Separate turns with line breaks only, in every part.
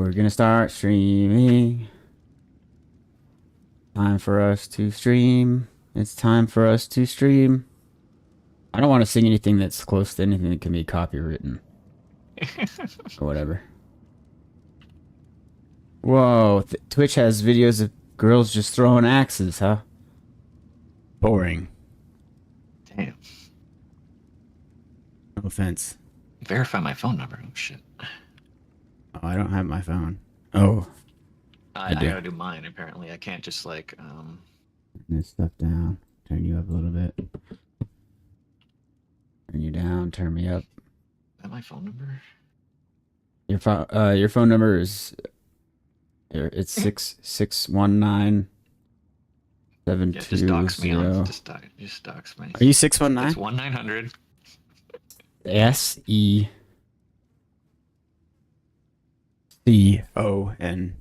We're gonna start streaming. Time for us to stream. It's time for us to stream. I don't want to sing anything that's close to anything that can be copywritten. Or whatever. Whoa, Twitch has videos of girls just throwing axes, huh? Boring.
Damn.
No offense.
Verify my phone number. Oh, shit.
Oh, I don't have my phone. Oh.
I gotta do mine, apparently. I can't just, like,
Turn this stuff down. Turn you up a little bit. Turn you down. Turn me up.
Is that my phone number?
Your phone number is... It's 6619
Yeah, just dox me on. Just dox me.
Are you 619?
It's 1-900.
SECON.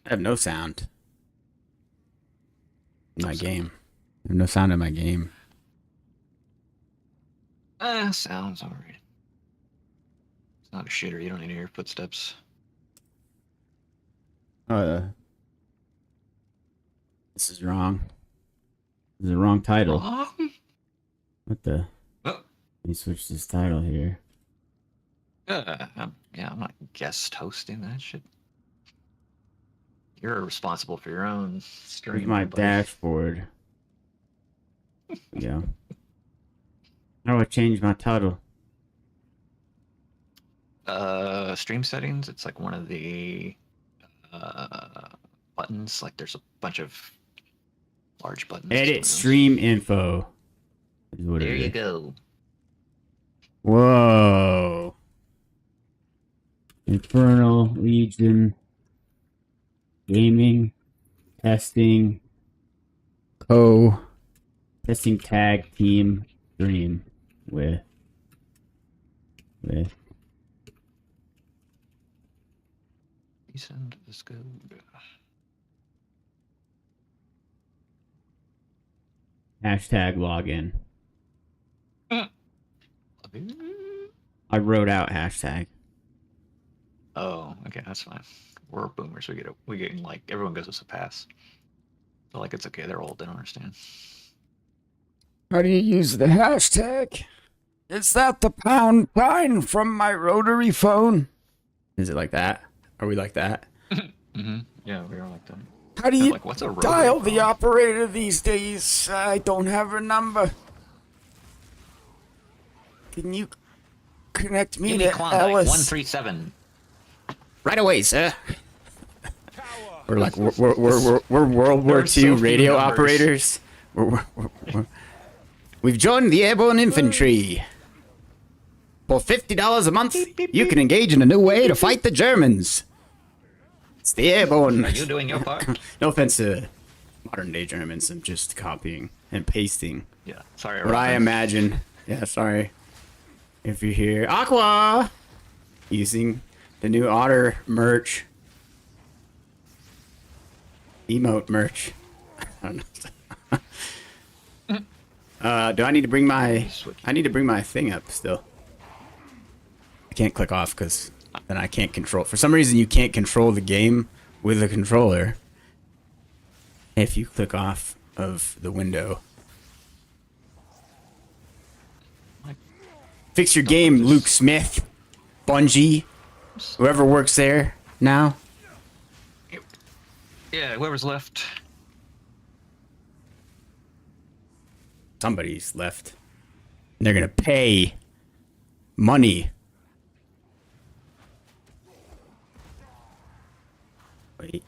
I have no sound in my game. I have no sound in my game.
Sounds alright. It's not a shitter. You don't need to hear footsteps.
This is wrong. This is the wrong title.
Wrong?
What the?
Oh.
Let me switch this title here.
I'm not guest hosting that shit. You're responsible for your own stream.
Here's my dashboard. Yeah. How do I change my title?
Stream settings. It's like one of the buttons. Like there's a bunch of large buttons.
Edit stream info.
There you go.
Whoa. Infernal, Legion, Gaming, Testing, Testing Tag Team Stream with
Send this go.
hashtag login. I wrote out hashtag.
Oh, okay, that's fine. We're boomers. We get like everyone gives us a pass. So like it's okay. They're old. They don't understand.
How do you use the hashtag? Is that the pound sign from my rotary phone? Is it like that? Are we like that?
Mm-hmm. Yeah, we are like that.
How do you
like, what's a
dial
rotary
the
phone?
operator these days? I don't have her number. Can you connect me
Give
to
me Klondike,
Alice?
137.
Right away, sir. We're like we're World War II radio operators. We've joined the airborne infantry. For $50 a month, you can engage in a new way to fight the Germans. It's the airborne.
Are you doing your part?
No offense to modern day Germans. I'm just copying and pasting.
Yeah, sorry.
What I imagine. Yeah, sorry. If you hear Aqua using the new Otter merch. Emote merch. I don't know. Do I need to bring my... I need to bring my thing up still. I can't click off because then I can't control. For some reason, you can't control the game with a controller if you click off of the window. Fix your game, Luke Smith, Bungie, whoever works there now.
Yeah, whoever's left.
Somebody's left. And they're gonna pay money. Wait.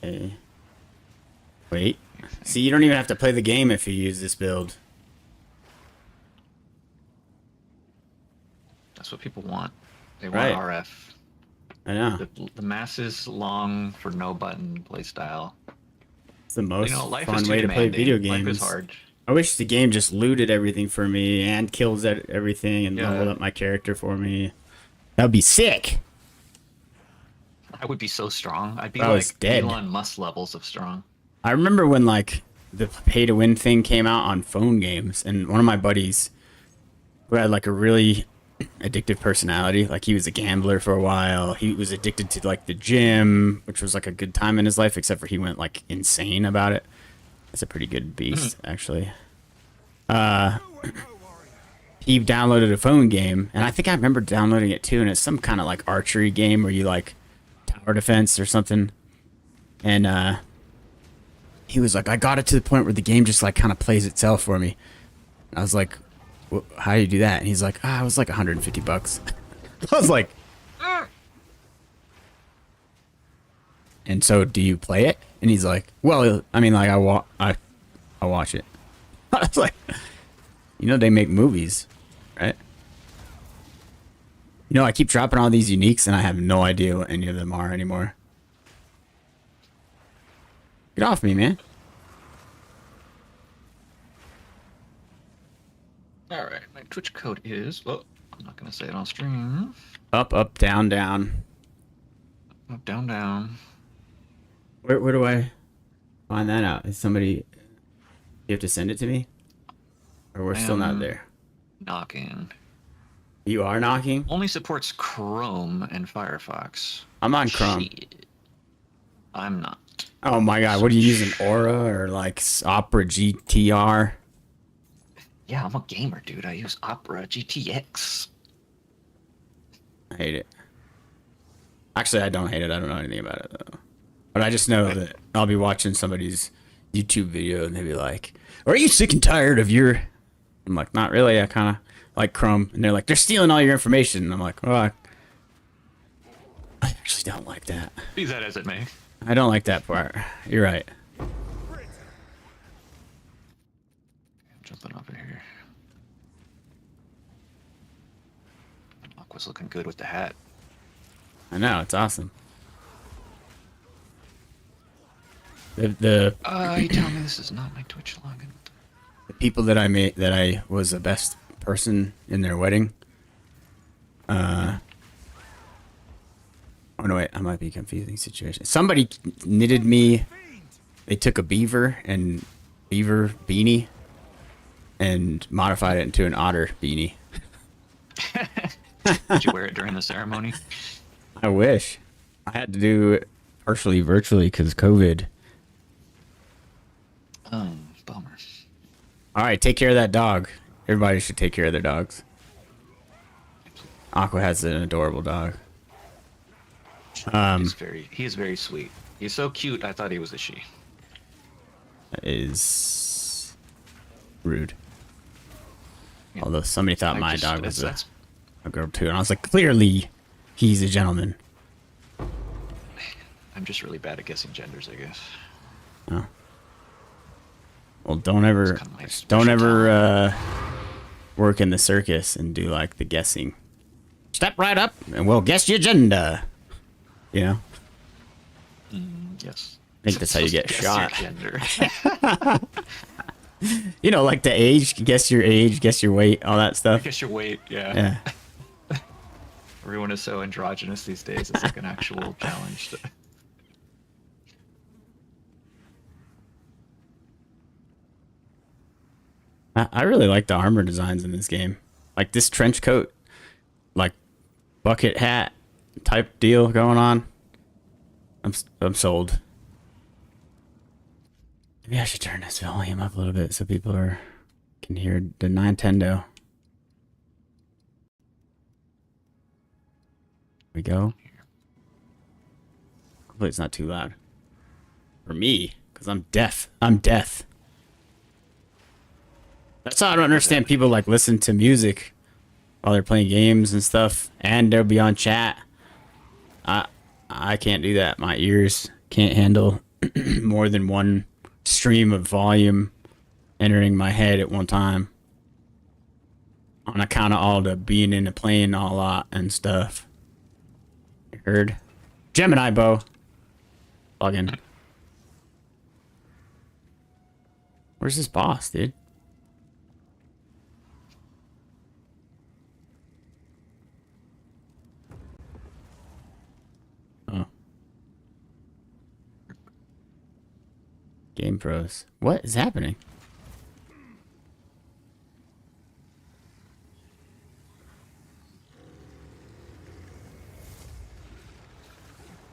Okay. Wait. See, you don't even have to play the game if you use this build.
That's what people want. They
Right.
want RF.
I know.
The masses long for no button playstyle.
It's the most
Life is
fun
too
way to play
demanding.
video games.
Life is hard.
I wish the game just looted everything for me and kills everything and
Yeah.
leveled up my character for me. That would be sick.
I would be so strong. I'd be
I was
like
dead.
Elon Musk levels of strong.
I remember when like the pay to win thing came out on phone games, and one of my buddies who had like a really addictive personality. Like he was a gambler for a while. He was addicted to like the gym, which was like a good time in his life, except for he went like insane about it. That's a pretty good beast, actually. He downloaded a phone game, and I think I remember downloading it too, and it's some kind of like archery game where you like tower defense or something. And he was like, I got it to the point where the game just like kind of plays itself for me. I was like, how do you do that? And he's like, it was like $150. I was like, and so do you play it? And he's like, well, I mean, like I watch it. I was like, they make movies, right? I keep dropping all these uniques and I have no idea what any of them are anymore. Get off me, man.
All right, my Twitch code is. Well, I'm not gonna say it on stream.
Up, up, down, down.
Up, down, down.
Where do I find that out? Is somebody? You have to send it to me, or we're still not there.
Knocking.
You are knocking.
Only supports Chrome and Firefox.
I'm on Chrome.
Shit. I'm not.
Oh my god, what are you using? Aura or like Opera GTR?
Yeah, I'm a gamer, dude. I use Opera GTX.
I hate it. Actually, I don't hate it. I don't know anything about it though. But I just know that I'll be watching somebody's YouTube video and they'll be like, "Are you sick and tired of your?" I'm like, "Not really. I kind of like Chrome." And they're like, "They're stealing all your information." And I'm like, "Oh, I actually don't like that."
Be that as it may.
I don't like that part. You're right.
I'm jumping over here. Aqua's looking good with the hat.
I know, it's awesome. The
You tell me this is not my Twitch login.
the people that I made, that I was the best person in their wedding. Oh no, wait, I might be confusing situation. Somebody knitted me. They took a beaver beanie and modified it into an otter beanie.
Did you wear it during the ceremony?
I wish. I had to do it partially virtually because COVID.
Bummer.
All right, take care of that dog. Everybody should take care of their dogs. Aqua has an adorable dog.
He is very sweet. He's so cute. I thought he was a she.
That is rude. Yeah. Although somebody thought my dog was a girl too, and I was like, clearly, he's a gentleman.
I'm just really bad at guessing genders, I guess.
Oh. Well, don't ever work in the circus and do like the guessing. Step right up and we'll guess your gender. You know?
Yes.
I think that's how you get shot.
Gender.
Like the age, guess your age, guess your weight, all that stuff.
Guess your weight, yeah. Everyone is so androgynous these days. It's like an actual challenge.
I really like the armor designs in this game. Like this trench coat, like bucket hat type deal going on. I'm sold. Maybe I should turn this volume up a little bit so people can hear the Nintendo. We go. Hopefully it's not too loud. For me, because I'm deaf. I'm deaf. That's how I don't understand people like listen to music while they're playing games and stuff, and they'll be on chat. I can't do that. My ears can't handle more than one stream of volume entering my head at one time. On account of all the being in the plane a lot and stuff. You heard? Gemini bow. Log in. Where's this boss, dude? Oh. Game pros. What is happening?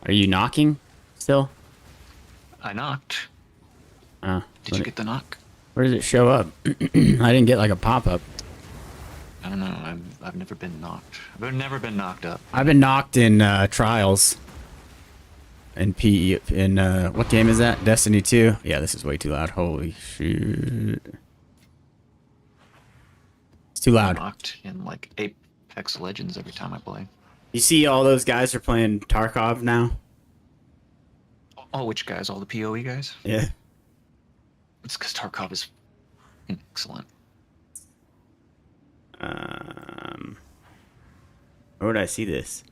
Are you knocking still?
I knocked.
Uh,
Did you get the knock?
where does it show up? I didn't get like a pop-up.
I don't know. I've never been knocked. I've never been knocked up.
I've been knocked in Trials. In what game is that? Destiny 2? Yeah, this is way too loud. Holy shoot. It's too loud.
Knocked in like Apex Legends every time I play.
You see all those guys are playing Tarkov now?
Oh, which guys? All the PoE guys?
Yeah.
It's because Tarkov is excellent.
Where would I see this?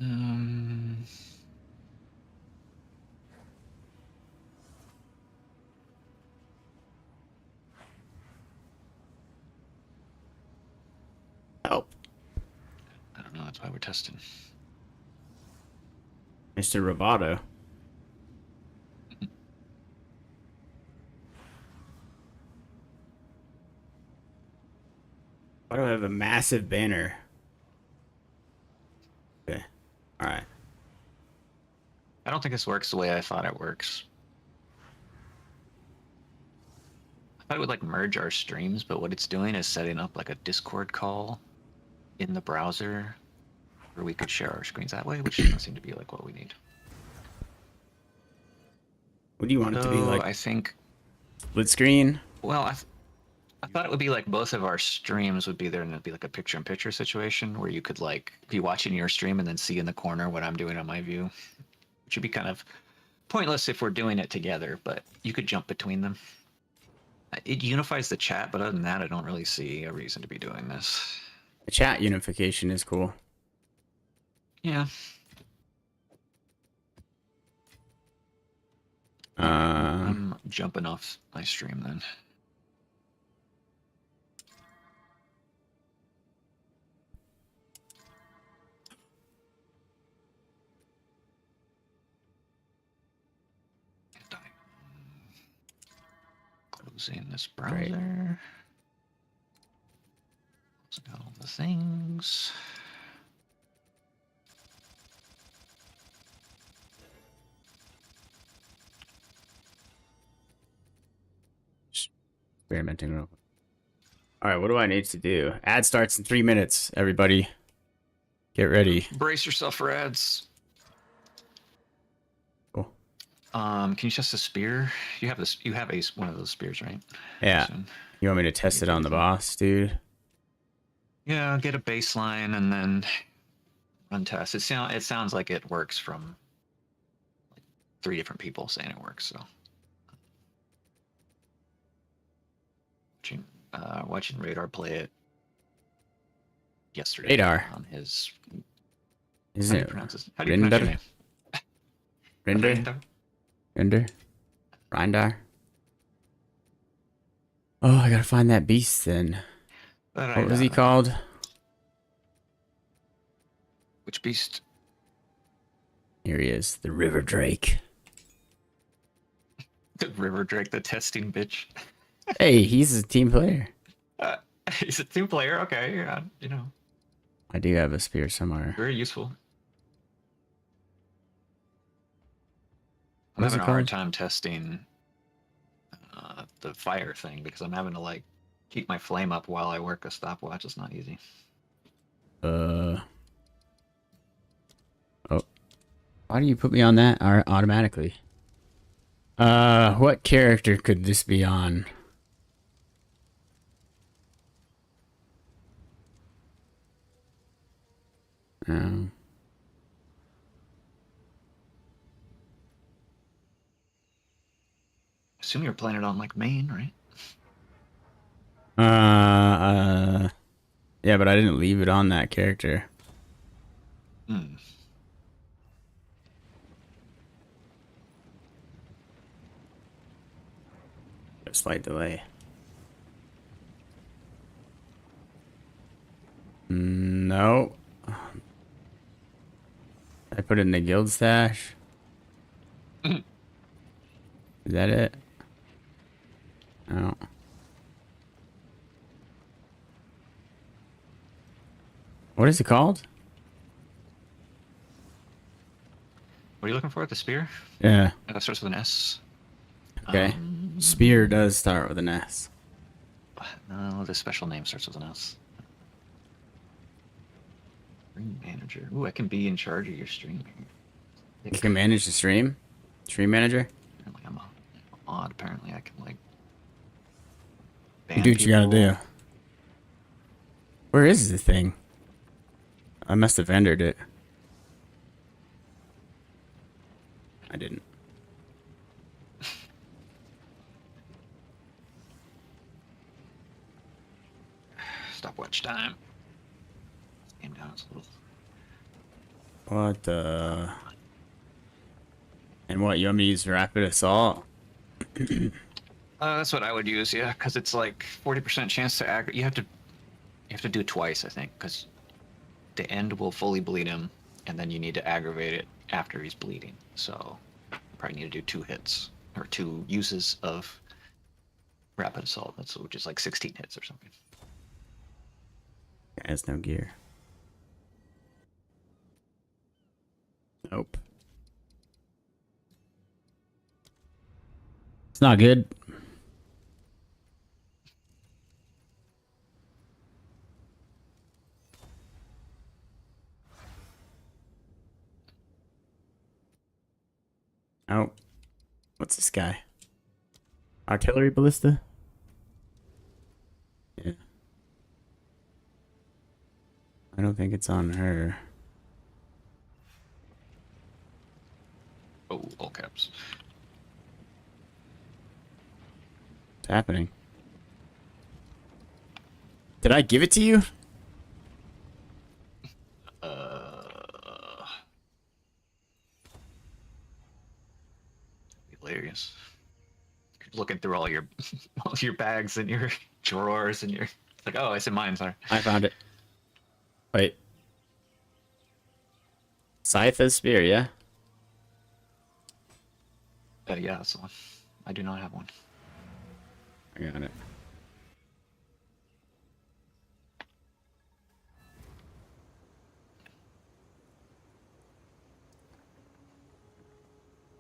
Um,
Help.
I don't know. That's why we're testing.
Mr. Roboto. Why do I have a massive banner? Okay. Alright.
I don't think this works the way I thought it works. I thought it would like merge our streams, but what it's doing is setting up like a Discord call in the browser where we could share our screens that way, which doesn't seem to be like what we need.
What do you want it to be like?
I think,
Split screen?
well, I thought it would be like both of our streams would be there and it'd be like a picture-in-picture situation where you could like be watching your stream and then see in the corner what I'm doing on my view, which would be kind of pointless if we're doing it together, but you could jump between them. It unifies the chat, but other than that, I don't really see a reason to be doing this.
The chat unification is cool.
Yeah. I'm jumping off my stream then. Closing this browser.
Great.
Closing out all the things.
Experimenting real quick. Alright, what do I need to do? Ad starts in 3 minutes, everybody. Get ready.
Brace yourself for ads.
Cool.
Can you test a spear? You have this. You have one of those spears, right?
Yeah.
Soon.
You want me to test it on the boss, dude?
Yeah, get a baseline and then run tests. It sounds like it works from like 3 different people saying it works. So, watching Radar play it yesterday.
Radar
On his.
Isn't it?
How do you pronounce your name?
Render? Render? Rindar? Oh, I gotta find that beast then. What was he called?
Which beast?
Here he is, the River Drake.
The River Drake, the testing bitch.
Hey, he's a team player.
He's a team player. Okay, yeah, you know.
I do have a spear somewhere.
Very useful. I'm
What is
having
it
a hard
called?
time testing the fire thing because I'm having to like keep my flame up while I work a stopwatch. It's not easy.
Oh. Why do you put me on that automatically? What character could this be on? Um.
Assume you're playing it on like main, right?
Yeah, but I didn't leave it on that character.
Hmm.
A slight delay. No. I put it in the guild stash. Is that it? No. What is it called?
What are you looking for? The spear?
Yeah.
That starts with an S.
Okay. Spear does start with an S.
No, the special name starts with an S. Stream manager. Ooh, I can be in charge of your stream.
You can manage the stream? Stream manager?
Apparently I'm a mod. Apparently I can like
You
ban
do what you gotta
people.
do. Where is the thing? I must have entered it. I didn't.
Stopwatch time. Aim down. It's a little.
What the... And what, you want me to use rapid assault?
That's what I would use, yeah, because it's like 40% chance to aggravate. You have to do it twice, I think, because the end will fully bleed him, and then you need to aggravate it after he's bleeding. So you probably need to do 2 hits or 2 uses of rapid assault. That's which is like 16 hits or something.
It has no gear. Nope. It's not good. Oh. What's this guy? Artillery ballista? Yeah. I don't think it's on her.
Oh, all caps.
What's happening? Did I give it to you?
Hilarious. Looking through all your all your bags and your drawers and your it's like, oh, it's in mine, sorry.
I found it. Wait. Scythe of Spear, yeah?
Yeah, that's the one. I do not have one.
I got it.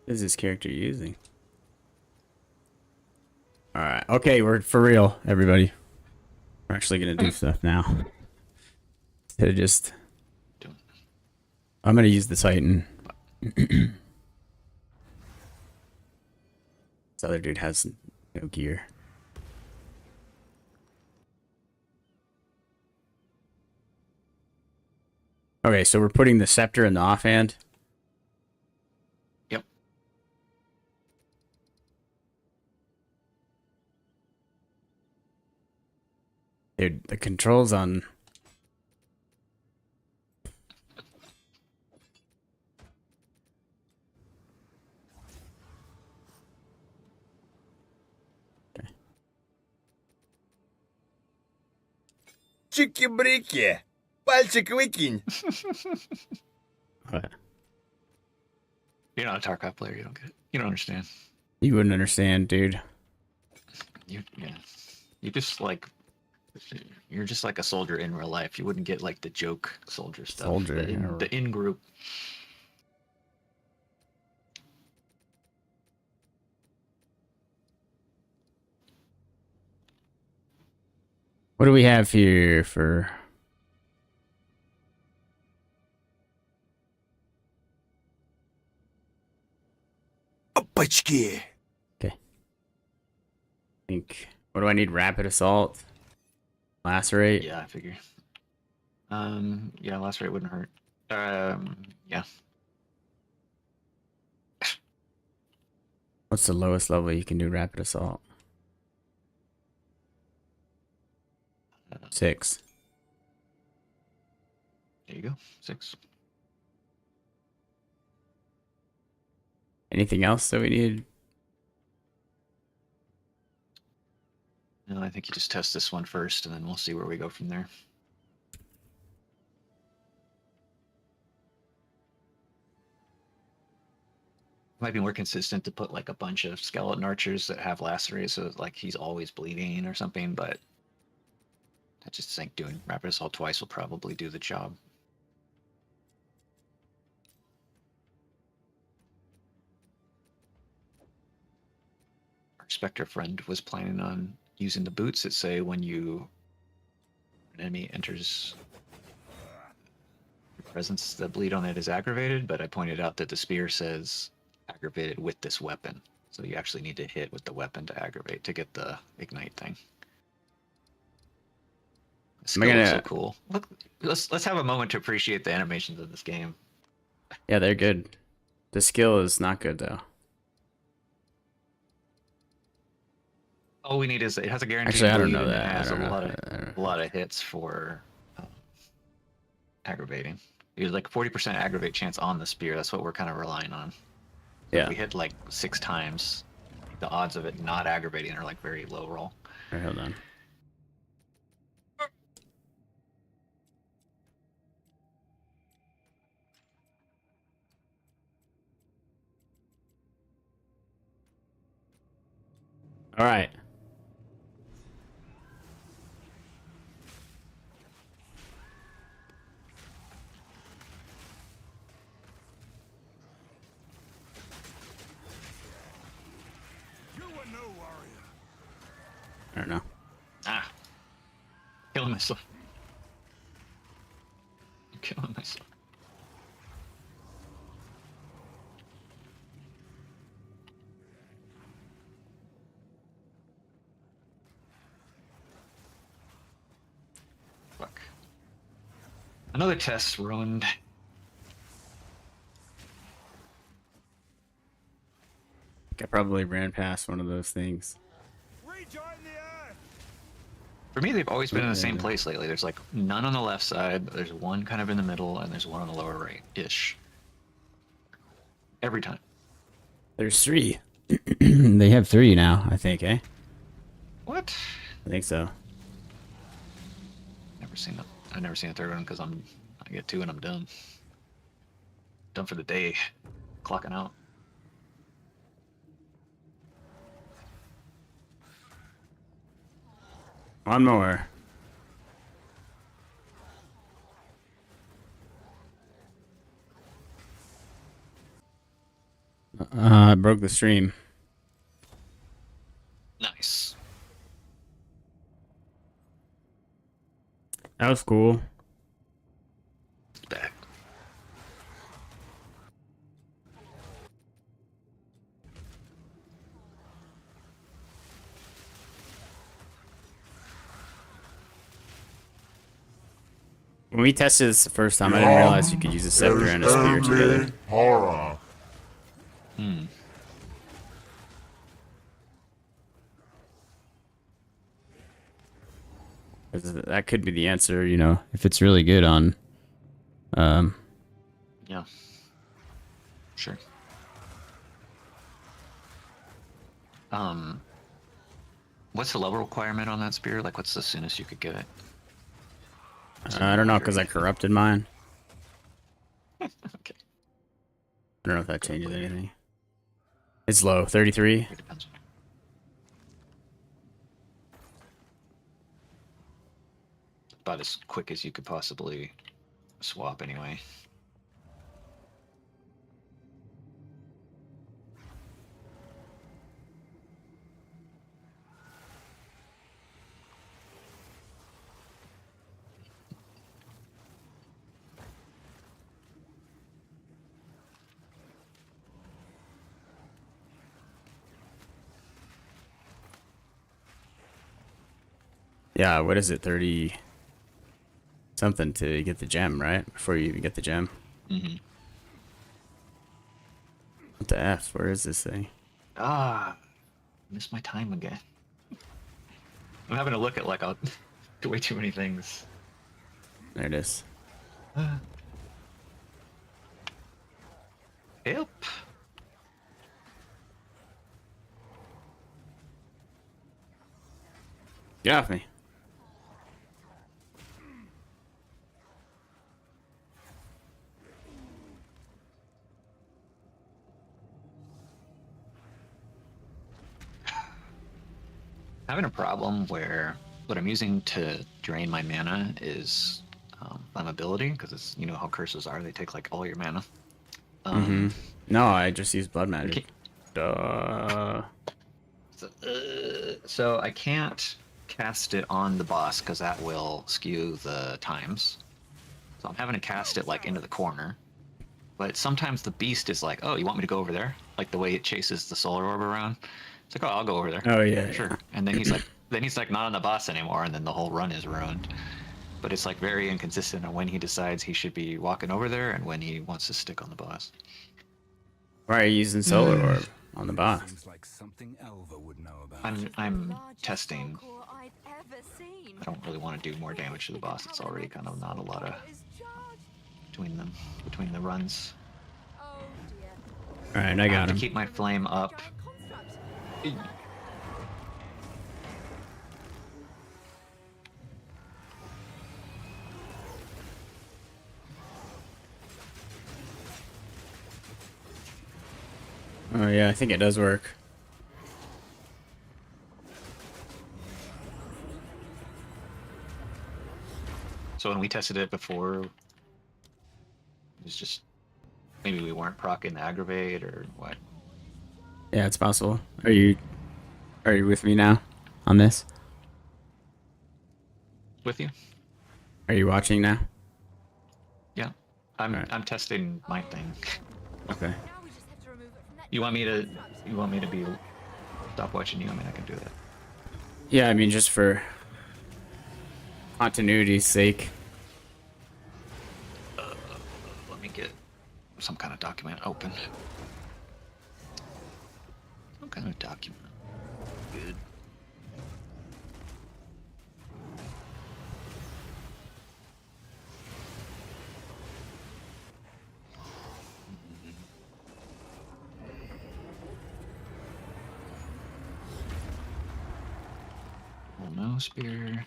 What is this character using? Alright, okay, we're for real, everybody. We're actually gonna do stuff now. Instead of just... I'm gonna use the Titan. This other dude has no gear. Okay, so we're putting the scepter in the offhand.
Yep.
Dude, the controls on...
Чики-брики! Пальчик выкинь!
What?
You're not a Tarkov player, you don't get it. You don't understand.
You wouldn't understand, dude.
Yeah. You just like you're just like a soldier in real life. You wouldn't get like the joke soldier stuff.
Soldier,
The in group.
What do we have here for...
Опачки!
Okay. Think... What do I need? Rapid assault? Lacerate?
Yeah, I figure. Yeah, last rate wouldn't hurt. Yeah.
What's the lowest level you can do rapid assault? 6.
There you go. 6.
Anything else that we need?
No, I think you just test this one first, and then we'll see where we go from there. Might be more consistent to put like a bunch of skeleton archers that have lacerate, so like he's always bleeding or something. But I just think doing rapid assault twice will probably do the job. Spectre friend was planning on using the boots that say when an enemy enters your presence, the bleed on it is aggravated, but I pointed out that the spear says aggravated with this weapon. So you actually need to hit with the weapon to aggravate to get the ignite thing. The skill looks so cool. Look, let's have a moment to appreciate the animations of this game.
Yeah, they're good. The skill is not good though.
All we need is it has a guaranteed
Actually, I don't
bleed
know
and
that.
it has
I don't know.
a lot of hits for aggravating. There's like 40% aggravate chance on the spear. That's what we're kind of relying on.
Yeah.
If we hit like 6 times, the odds of it not aggravating are like very low roll.
Alright, hold on. All right. I don't know.
Ah. Killing myself. I'm killing myself. Fuck. Another test ruined.
I probably ran past one of those things.
For me, they've always been in the same place lately. There's like none on the left side, there's one kind of in the middle, and there's one on the lower right-ish. Every time.
There's 3. They have 3 now, I think, eh?
What?
I think so.
Never seen it. I've never seen a third one because I get 2 and I'm done. Done for the day. Clocking out.
One more. I broke the stream.
Nice.
That was cool.
Back.
When we tested this the first time, I didn't realize you could use a scepter and a spear together.
Horror.
Hmm.
That could be the answer, you know, if it's really good on.
Yeah. Sure. What's the level requirement on that spear? Like, what's the soonest you could get it?
I don't know, because I corrupted mine.
Okay.
I don't know if that changes anything. It's low, 33.
It depends. About as quick as you could possibly swap, anyway.
Yeah, what is it, 30 something to get the gem, right? Before you even get the gem.
Mm-hmm.
What the F? Where is this thing?
Ah, missed my time again. I'm having to look at like way too many things.
There it is.
Help.
Get off me.
Having a problem where what I'm using to drain my mana is flammability, because it's, you know how curses are, they take like all your mana.
No, I just use blood magic.
Okay.
Duh.
So I can't cast it on the boss because that will skew the times. So I'm having to cast it like into the corner. But sometimes the beast is like, "Oh, you want me to go over there?" Like the way it chases the solar orb around. It's like, "Oh, I'll go over there."
Oh yeah.
Sure. And then he's like not on the boss anymore, and then the whole run is ruined. But it's like very inconsistent on when he decides he should be walking over there and when he wants to stick on the boss.
Why are you using solar orb on the boss?
Seems like something Elva would know about.
I'm testing. I don't really want to do more damage to the boss. It's already kind of not a lot of between the runs.
All right, I
I
got
have to
him.
keep my flame up.
Oh yeah, I think it does work.
So when we tested it before, it was just maybe we weren't proccing the aggravate or what.
Yeah, it's possible. Are you with me now on this?
With you?
Are you watching now?
Yeah. I'm
Alright.
I'm testing my thing.
Okay.
You want me to be stop watching you? I mean, I can do that.
Yeah, I mean just for continuity's sake.
Let me get some kind of document open. Some kind of document. Good. Oh no, spear.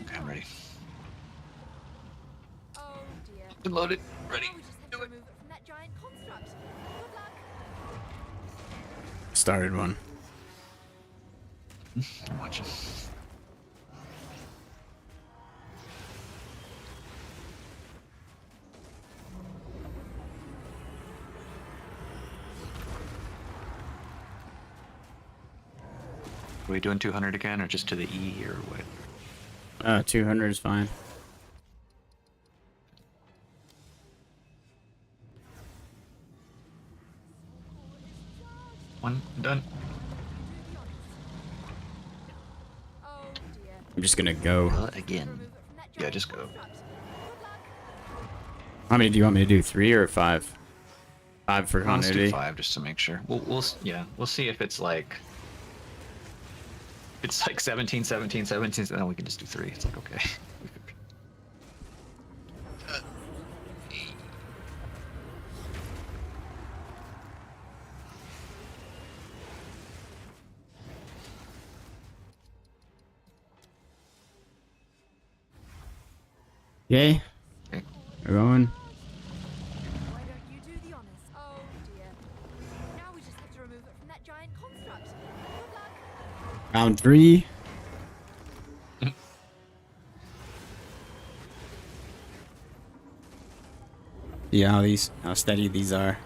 Okay, I'm ready. I'm loaded. Ready. Do it.
Started one.
I'm watching. Are we doing 200 again, or just to the E, or what?
200 is fine.
One done.
I'm just gonna go.
Again. Yeah, just go.
How many do you want me to do? 3 or 5? 5 for
Let's do
continuity.
5 just to make sure. We'll see if it's like 17, 17, 17, and then we can just do 3. It's like okay.
Yay.
Okay.
We're going.
Why don't you do the honors? Oh dear. Now we just have to remove it from that giant construct. Good luck.
Round 3. Yeah, how steady these are.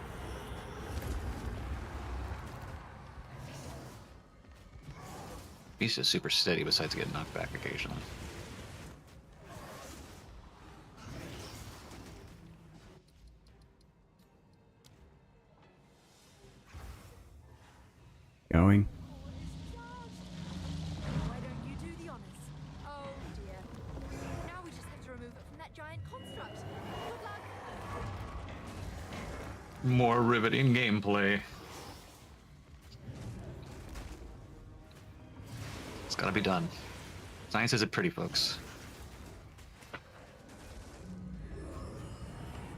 Beast is super steady besides getting knocked back occasionally.
Going.
Why don't you do the honors? Oh dear. Now we just have to remove it from that giant construct. Good luck.
More riveting gameplay. It's gotta be done. Science isn't pretty, folks.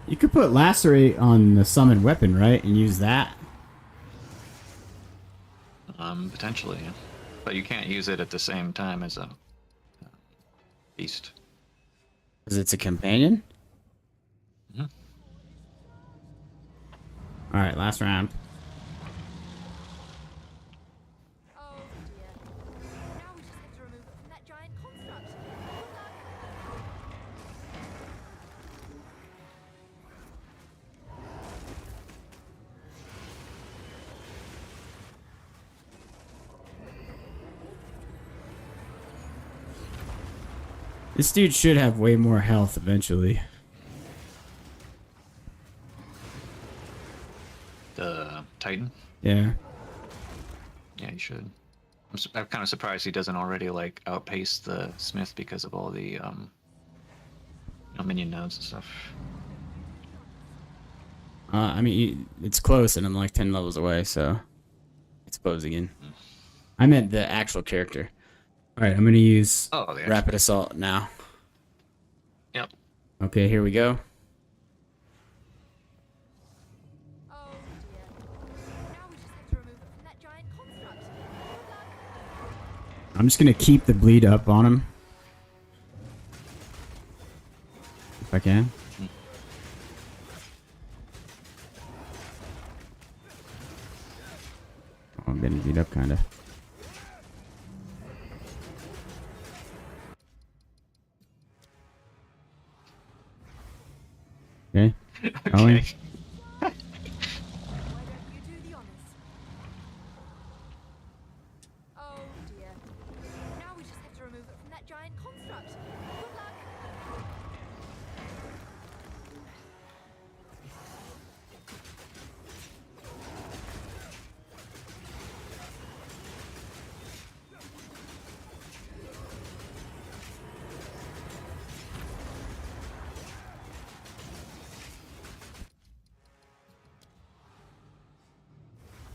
You could put lacerate on the summoned weapon, right? And use that.
Potentially, yeah. But you can't use it at the same time as a beast.
Because it's a companion?
Mhm.
Alright, last round.
Oh dear. Now we just have to remove it from that giant construct. Good luck.
This dude should have way more health eventually.
The Titan.
Yeah.
Yeah, he should. I'm kind of surprised he doesn't already like outpace the Smith because of all the minion nodes and stuff.
I mean, it's close, and I'm like 10 levels away, so it's close again. I meant the actual character. All right, I'm gonna use
Oh, the
Rapid Assault now.
Yep.
Okay, here we go.
Oh dear. Now we just have to remove it from that giant construct. Good luck.
I'm just gonna keep the bleed up on him. If I can. Oh, I'm getting beat up, kinda. Okay. Going.
Okay.
Why don't you do the honors? Oh dear. Now we just have to remove it from that giant construct. Good luck.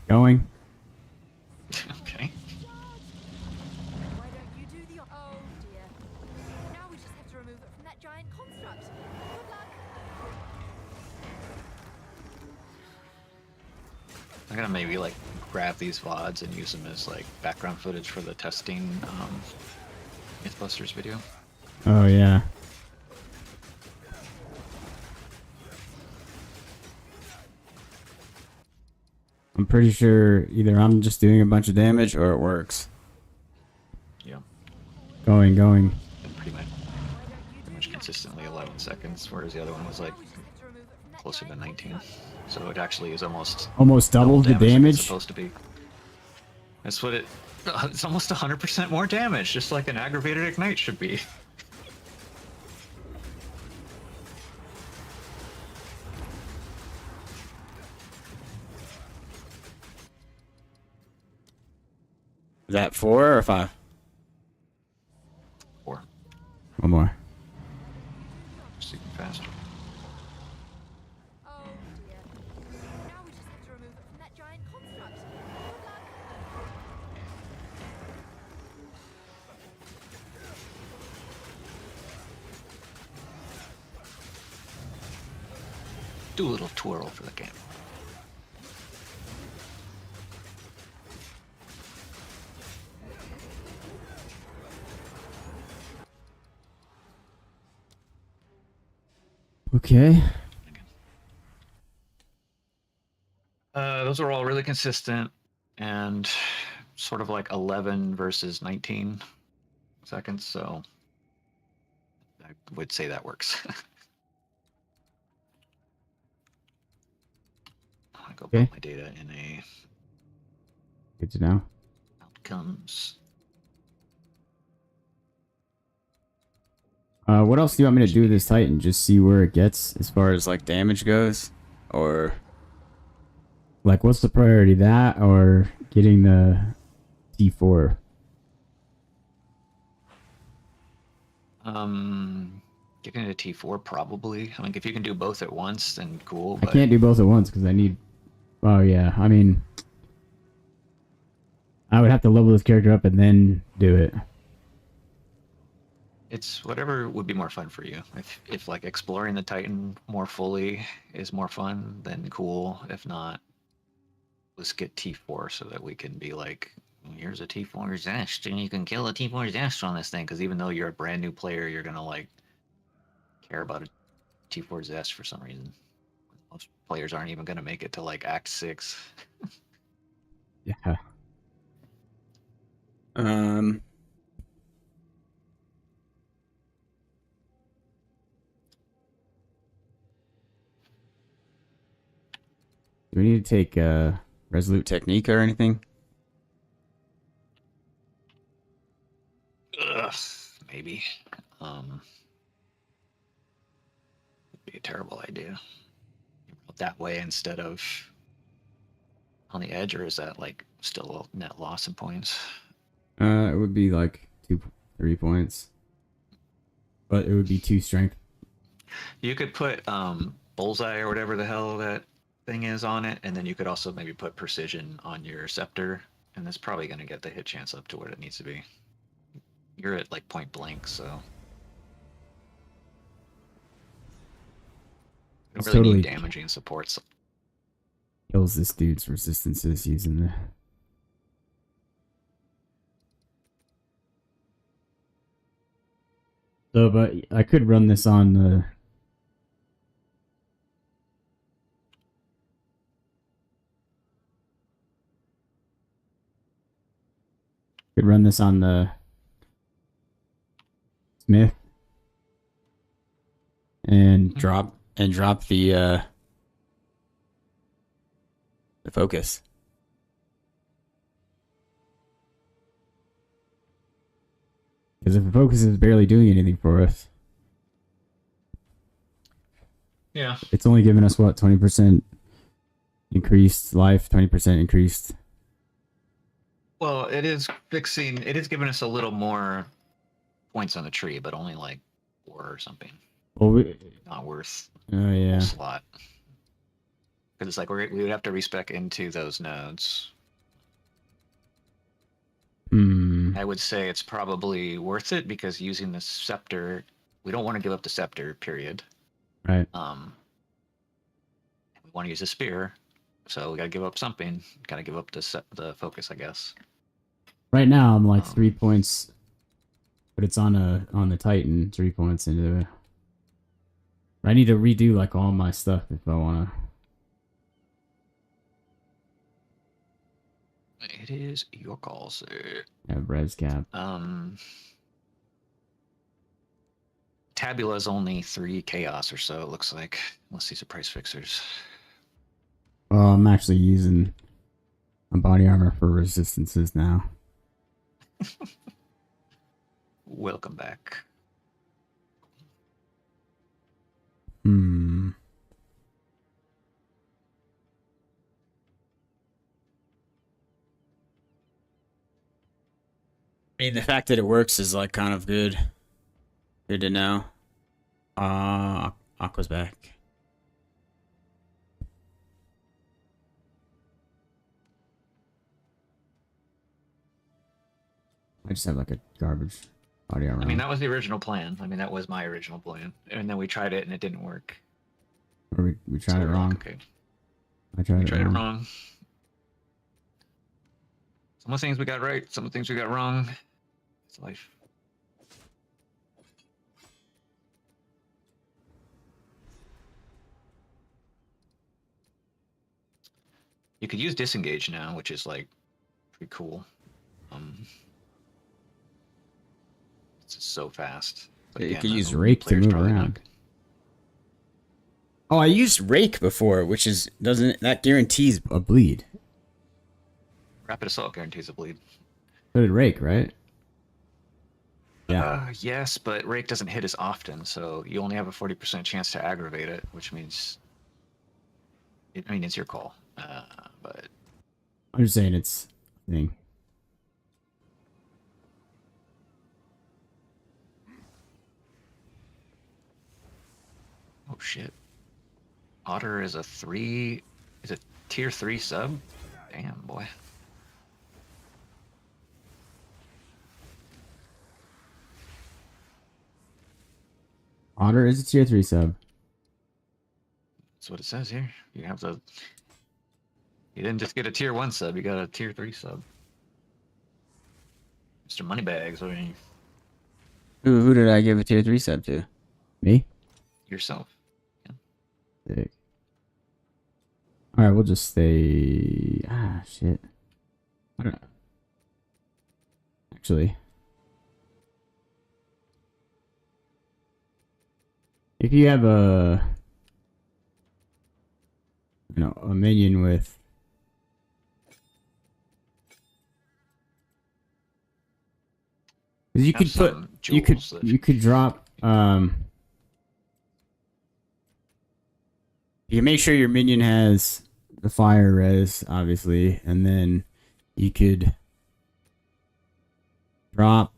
Going.
Okay.
Why don't you do the oh dear. Now we just have to remove it from that giant construct. Good luck.
I'm gonna maybe like grab these VODs and use them as like background footage for the testing Mythbusters video.
Oh yeah. I'm pretty sure either I'm just doing a bunch of damage or it works.
Yeah.
Going.
Been pretty much consistently 11 seconds, whereas the other one was like
Now we just have to remove it from that
closer to
giant
19.
construct.
So it actually is almost
Almost double the
like it's
damage.
supposed to be. That's what it. It's almost 100% more damage, just like an aggravated ignite should be.
Is that 4 or 5?
Or
One more.
just even faster.
Oh dear. Now we just have to remove it from that giant construct. Good luck.
Do a little twirl for the game.
Okay.
Those are all really consistent and sort of like 11 versus 19 seconds, so I would say that works. I go
Okay.
put my data in a
Good to know.
outcomes.
What else do you want me to do with this Titan? Just see where it gets as far as like damage goes? Or like what's the priority? That or getting the T4?
Getting a T4 probably. I mean, if you can do both at once, then cool.
I
But
can't do both at once because I need... Oh yeah, I mean... I would have to level this character up and then do it.
it's whatever would be more fun for you. If like exploring the Titan more fully is more fun, then cool. If not, let's get T4 so that we can be like, here's a T4 Zest, and you can kill a T4 Zest on this thing. Because even though you're a brand new player, you're gonna like care about a T4 Zest for some reason. Most players aren't even gonna make it to like Act 6.
Yeah. Do we need to take Resolute Technique or anything?
Ugh, maybe. Would be a terrible idea. That way instead of on the edge, or is that like still a net loss in points?
It would be like 3 points, but it would be 2 strength.
You could put bullseye or whatever the hell that thing is on it, and then you could also maybe put precision on your scepter, and that's probably going to get the hit chance up to what it needs to be. You're at like point blank, so you don't
It's
really
totally
need damaging supports.
kills this dude's resistances using the. So, but I could run this on the. Could run this on the Smith and drop the focus. Because if the focus is barely doing anything for us,
Yeah.
it's only giving us what, 20% increased life, 20% increased.
Well, it is giving us a little more points on the tree, but only like 4 or something.
Well,
Not worth
oh yeah.
a slot. Because it's like we would have to respec into those nodes. I would say it's probably worth it because using the scepter, we don't want to give up the scepter, period.
Right.
We want to use a spear, so we got to give up something. Got to give up the focus, I guess.
Right now I'm like 3 points, but it's on the Titan, 3 points into it. I need to redo like all my stuff if I wanna.
It is your call, sir.
Have res cap.
Tabula is only 3 chaos or so, it looks like. Unless these are price fixers.
Well, I'm actually using a body armor for resistances now.
Welcome back.
I mean, the fact that it works is like kind of good. Good to know. Aqua's back. I just have like a garbage body armor.
I mean, that was the original plan. I mean, that was my original plan. And then we tried it and it didn't work.
Or we tried
So
it
we're
wrong.
like, okay,
I tried,
we
it,
tried
wrong.
it wrong. Some of the things we got right, some of the things we got wrong. It's life. You could use disengage now, which is like pretty cool. It's just so fast. But
You
again,
could use
new
rake to
player's
move
probably
around. Oh, I used rake before, which is that guarantees a bleed.
Rapid assault guarantees a bleed.
So did rake, right? Yeah.
Yes, but rake doesn't hit as often, so you only have a 40% chance to aggravate it, which means, it's your call. But
I'm just saying it's a thing.
oh shit, Otter is a tier 3 sub. Damn boy.
Otter is a tier 3 sub.
That's what it says here. You didn't just get a tier 1 sub, you got a tier 3 sub. Mr. Moneybags, I mean,
Who did I give a tier 3 sub to? Me?
yourself.
Sick. Alright, we'll just stay. Shit. I don't know. Actually. If you have a minion with Because you
have
could put
some
you could
jewels that-
you could drop you can make sure your minion has the fire res, obviously, and then you could drop.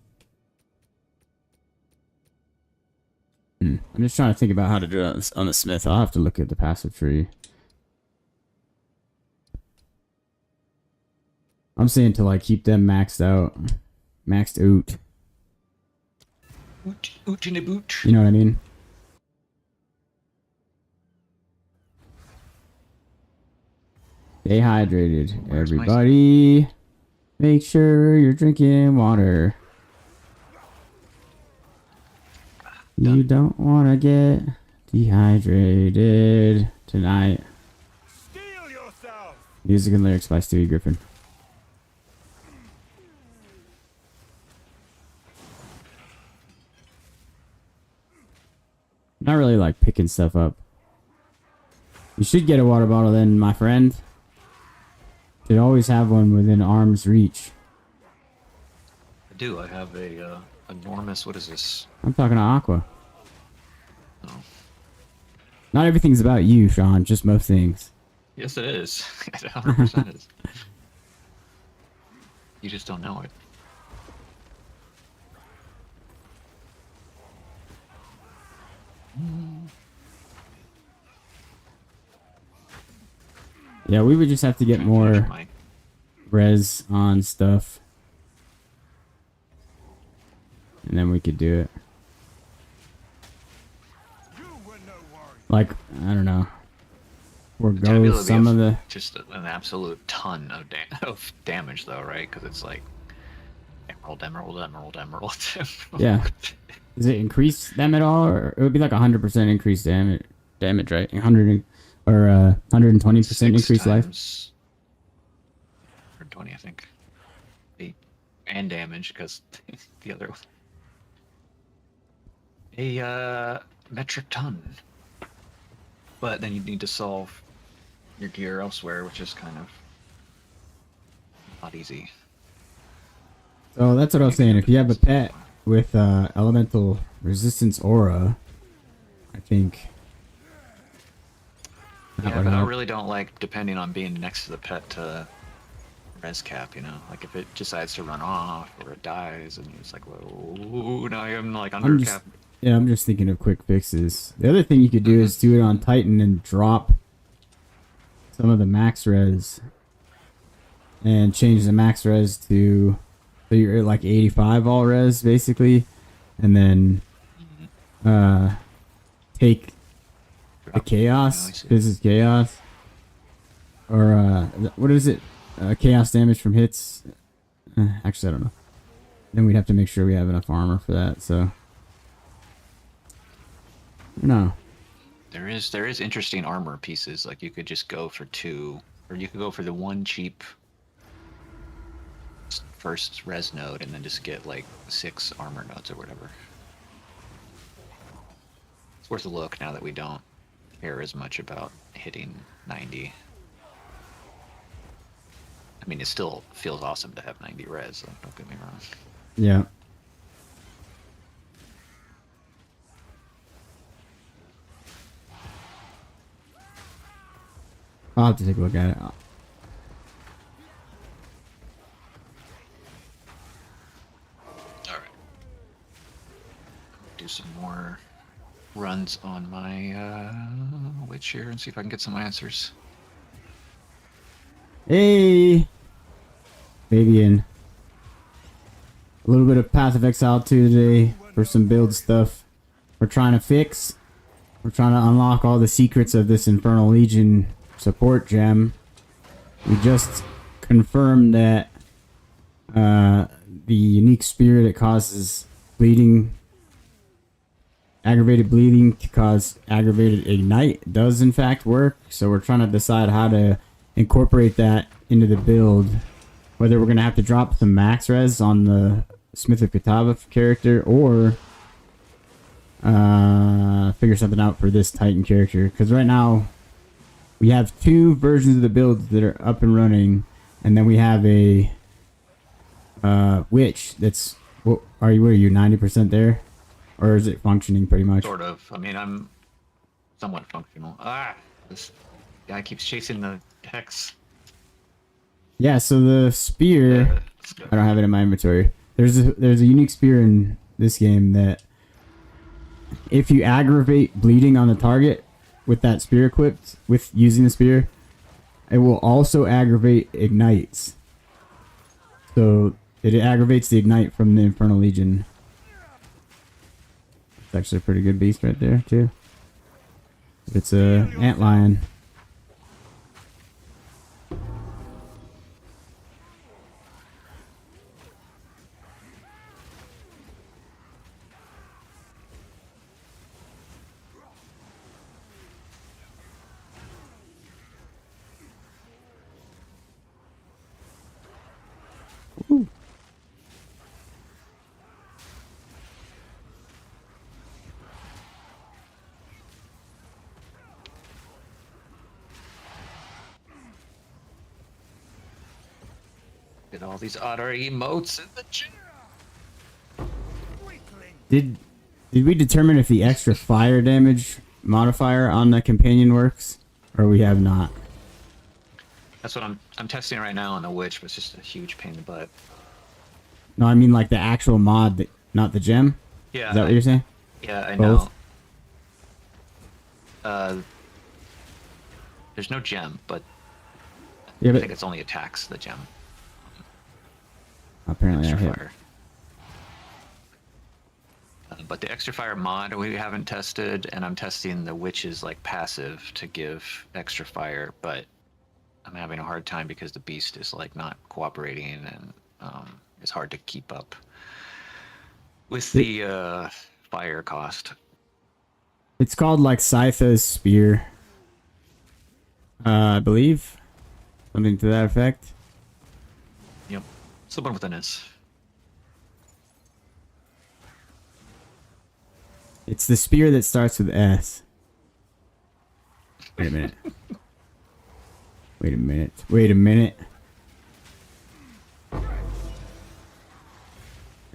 I'm just trying to think about how to do it on the smith. I'll have to look at the passive tree. I'm saying to like keep them maxed out. Maxed out.
Oot in a boot.
You know what I mean? Stay hydrated,
Where's my-
everybody. Make sure you're drinking water. You don't want to get dehydrated tonight.
Steel yourself!
Music and lyrics by Stewie Griffin. Not really like picking stuff up. You should get a water bottle then, my friend. Should always have one within arm's reach.
I do. I have a enormous. What is this?
I'm talking to Aqua.
Oh.
Not everything's about you, Sean. Just most things.
Yes, it is. It 100% is. You just don't know it.
Yeah, we would just have to get more res on stuff. And then we could do it. Like, I don't know. Forgo some of the...
Just an absolute ton of damage, though, right? Because it's like emerald, emerald, emerald, emerald.
Yeah. Does it increase them at all? Or it would be like 100% increased damage, right? 100 or 120% increased life?
120, I think. And damage, because the other one. A metric ton. But then you need to solve your gear elsewhere, which is kind of not easy.
So that's what I was saying. If you have a pet with elemental resistance aura, I think...
Yeah, but I really don't like depending on being next to the pet to res cap, you know? Like if it decides to run off or it dies and it's like, whoa, now I'm like under cap.
Yeah, I'm just thinking of quick fixes. The other thing you could do is do it on Titan and drop some of the max res and change the max res to so you're at like 85 all res basically, and then take the chaos. This is chaos, or what is it? Chaos damage from hits. Actually, I don't know. Then we'd have to make sure we have enough armor for that. So. No.
There is interesting armor pieces. Like you could just go for 2, or you could go for the 1 cheap first res node and then just get like 6 armor nodes or whatever. It's worth a look now that we don't care as much about hitting 90. I mean, it still feels awesome to have 90 res, don't get me wrong.
Yeah. I'll have to take a look at it.
Alright. Do some more runs on my witch here and see if I can get some answers.
Hey, Fabian. A little bit of Path of Exile 2 today for some build stuff. We're trying to fix. We're trying to unlock all the secrets of this Infernal Legion support gem. We just confirmed that the unique spirit it causes bleeding, aggravated bleeding to cause aggravated ignite does in fact work. So we're trying to decide how to incorporate that into the build. Whether we're gonna have to drop some max res on the Smith of Katava character or figure something out for this Titan character. Because right now we have 2 versions of the build that are up and running, and then we have a witch that's What are you? What are you? 90% there, or is it functioning pretty much?
Sort of. I mean, I'm somewhat functional. Ah, this guy keeps chasing the hex.
Yeah. So the spear.
Let's go.
I don't have it in my inventory. There's a unique spear in this game that if you aggravate bleeding on the target with that spear equipped, with using the spear, it will also aggravate ignites. So it aggravates the ignite from the Infernal Legion. It's actually a pretty good beast right there too. It's a antlion. Ooh.
Get all these otter emotes in the chat.
Did we determine if the extra fire damage modifier on the companion works, or we have not?
That's what I'm testing right now on the witch, but it's just a huge pain in the butt.
No, I mean like the actual mod, not the gem.
Yeah.
Is that what you're saying?
Yeah, I
Both?
know. There's no gem, but
Yeah,
I
but
think it's only attacks the gem.
apparently I
Extra
hit.
fire. But the extra fire mod we haven't tested, and I'm testing the witch's like passive to give extra fire, but I'm having a hard time because the beast is like not cooperating, and it's hard to keep up with the fire cost.
It's called like Scytha's spear. I believe. Something to that effect.
Yep, someone with an S.
It's the spear that starts with S. Wait a minute. Wait a minute. Wait a minute.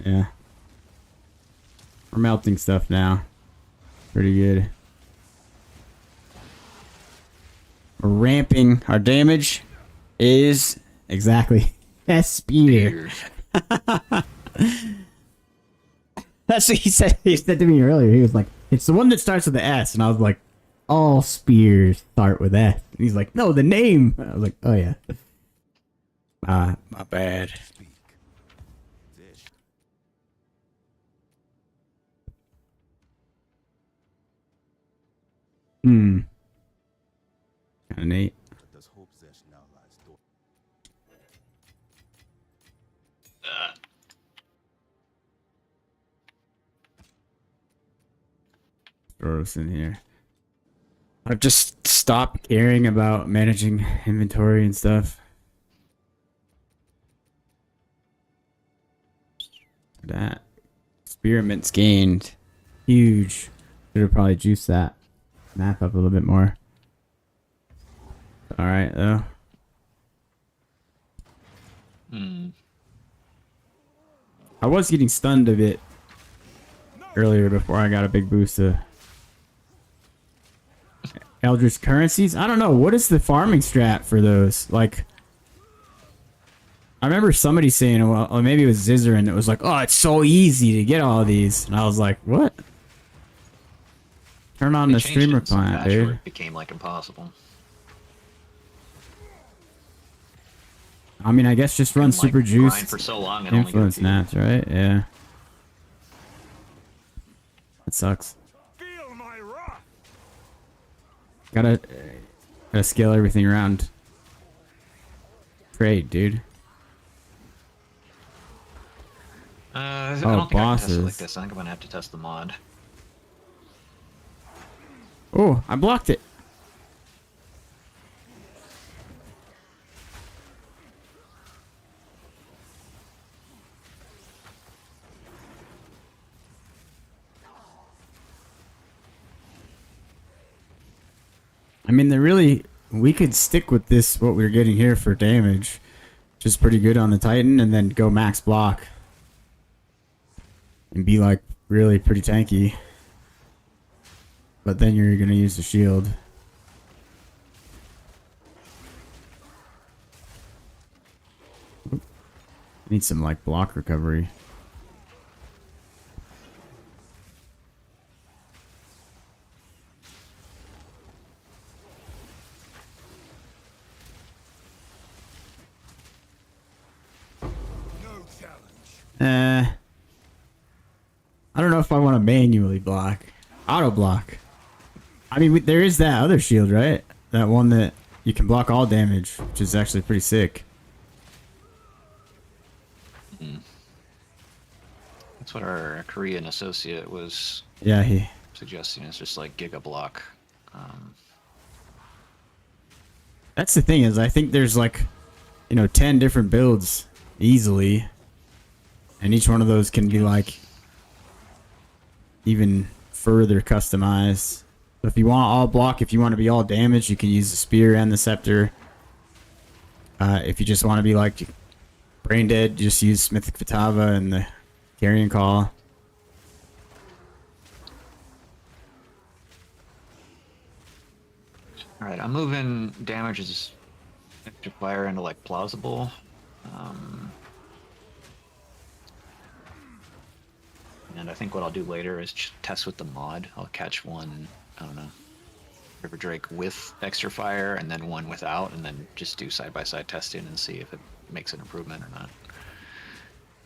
Yeah. We're melting stuff now. Pretty good. We're ramping. Our damage is exactly S spear. That's what he said. He said to me earlier. He was like, "It's the one that starts with the S," and I was like, "All spears start with S." And he's like, "No, the name." I was like, "Oh yeah." My bad. Hmm. Kind of neat. Throw this in here. I've just stopped caring about managing inventory and stuff. That experiments gained. Huge. Should have probably juiced that map up a little bit more. Alright though. I was getting stunned a bit earlier before I got a big boost to Eldritch currencies. I don't know. What is the farming strat for those? Like, I remember somebody saying, well, or maybe it was Zizarin, that was like, oh, it's so easy to get all these. And I was like, what? Turn on the streamer client, dude.
It became like impossible.
I mean, I guess just run
Like,
super
grind
juiced
for so long and only
influence
get
naps, right? Yeah. That sucks.
Feel my wrath.
Gotta scale everything around. Trade, dude.
I don't think I can test it
bosses.
like this. I think I'm gonna have to test the mod.
Oh, I blocked it. I mean, we could stick with this, what we're getting here for damage, which is pretty good on the Titan, and then go max block. and be like really pretty tanky. But then you're gonna use the shield. Oop. Need some like block recovery.
No challenge.
I don't know if I want to manually block. Auto block. I mean, there is that other shield, right? That one that you can block all damage, which is actually pretty sick.
That's what our Korean associate was
Yeah, he.
suggesting. It's just like Giga Block.
That's the thing is, I think there's like, 10 different builds easily, and each one of those can be like even further customized. So if you want all block, if you want to be all damage, you can use the spear and the scepter. If you just want to be like brain dead, just use Mythic Vitava and the Carrion Call.
All right, I'm moving damages extra fire into like plausible. And I think what I'll do later is just test with the mod. I'll catch one, I don't know, River Drake with extra fire and then one without, and then just do side-by-side testing and see if it makes an improvement or not.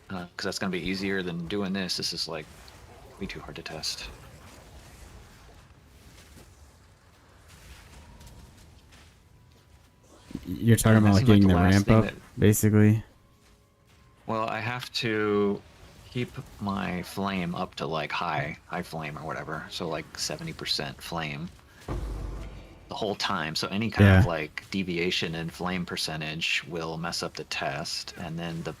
Because that's going to be easier than doing this. This is like way too hard to test.
You're talking about
That
like
seemed like
getting
the
the
last
ramp
thing
up,
that-
basically.
Well, I have to keep my flame up to like high flame or whatever. So like 70% flame the whole time. So any kind of
Yeah.
like deviation in flame percentage will mess up the test. And then the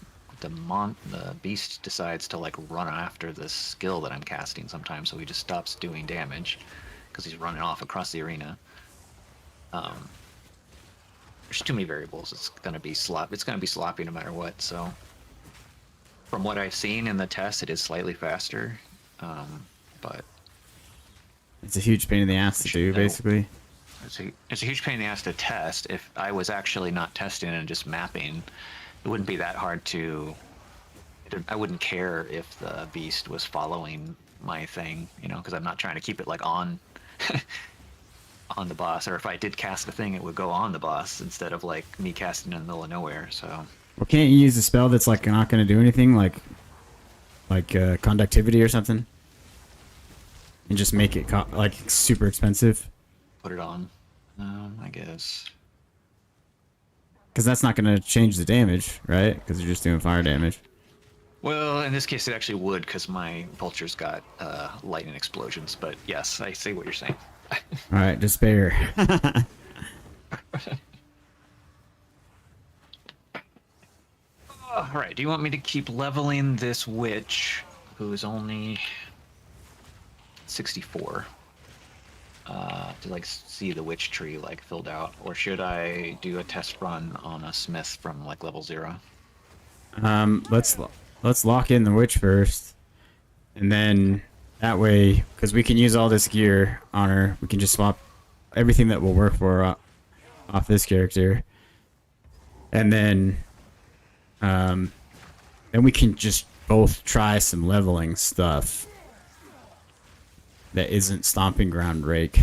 beast decides to like run after the skill that I'm casting sometimes. So he just stops doing damage because he's running off across the arena. There's too many variables. It's gonna be sloppy no matter what. So from what I've seen in the test, it is slightly faster, but
It's a huge pain in the ass to
should
do,
know.
basically.
it's a huge pain in the ass to test. If I was actually not testing and just mapping, it wouldn't be that hard to. I wouldn't care if the beast was following my thing, because I'm not trying to keep it like on on the boss. Or if I did cast a thing, it would go on the boss instead of like me casting in the middle of nowhere. So.
Well, can't you use a spell that's like not going to do anything, like conductivity or something, and just make it like super expensive?
Put it on, I guess.
Because that's not going to change the damage, right? Because you're just doing fire damage.
Well, in this case, it actually would, because my vulture's got lightning explosions. But yes, I see what you're saying.
All right, despair.
All right. Do you want me to keep leveling this witch, who is only 64, to like see the witch tree like filled out, or should I do a test run on a smith from like level 0?
Let's lock in the witch first, and then that way, because we can use all this gear on her, we can just swap everything that will work for her off this character, and then we can just both try some leveling stuff that isn't stomping ground rake.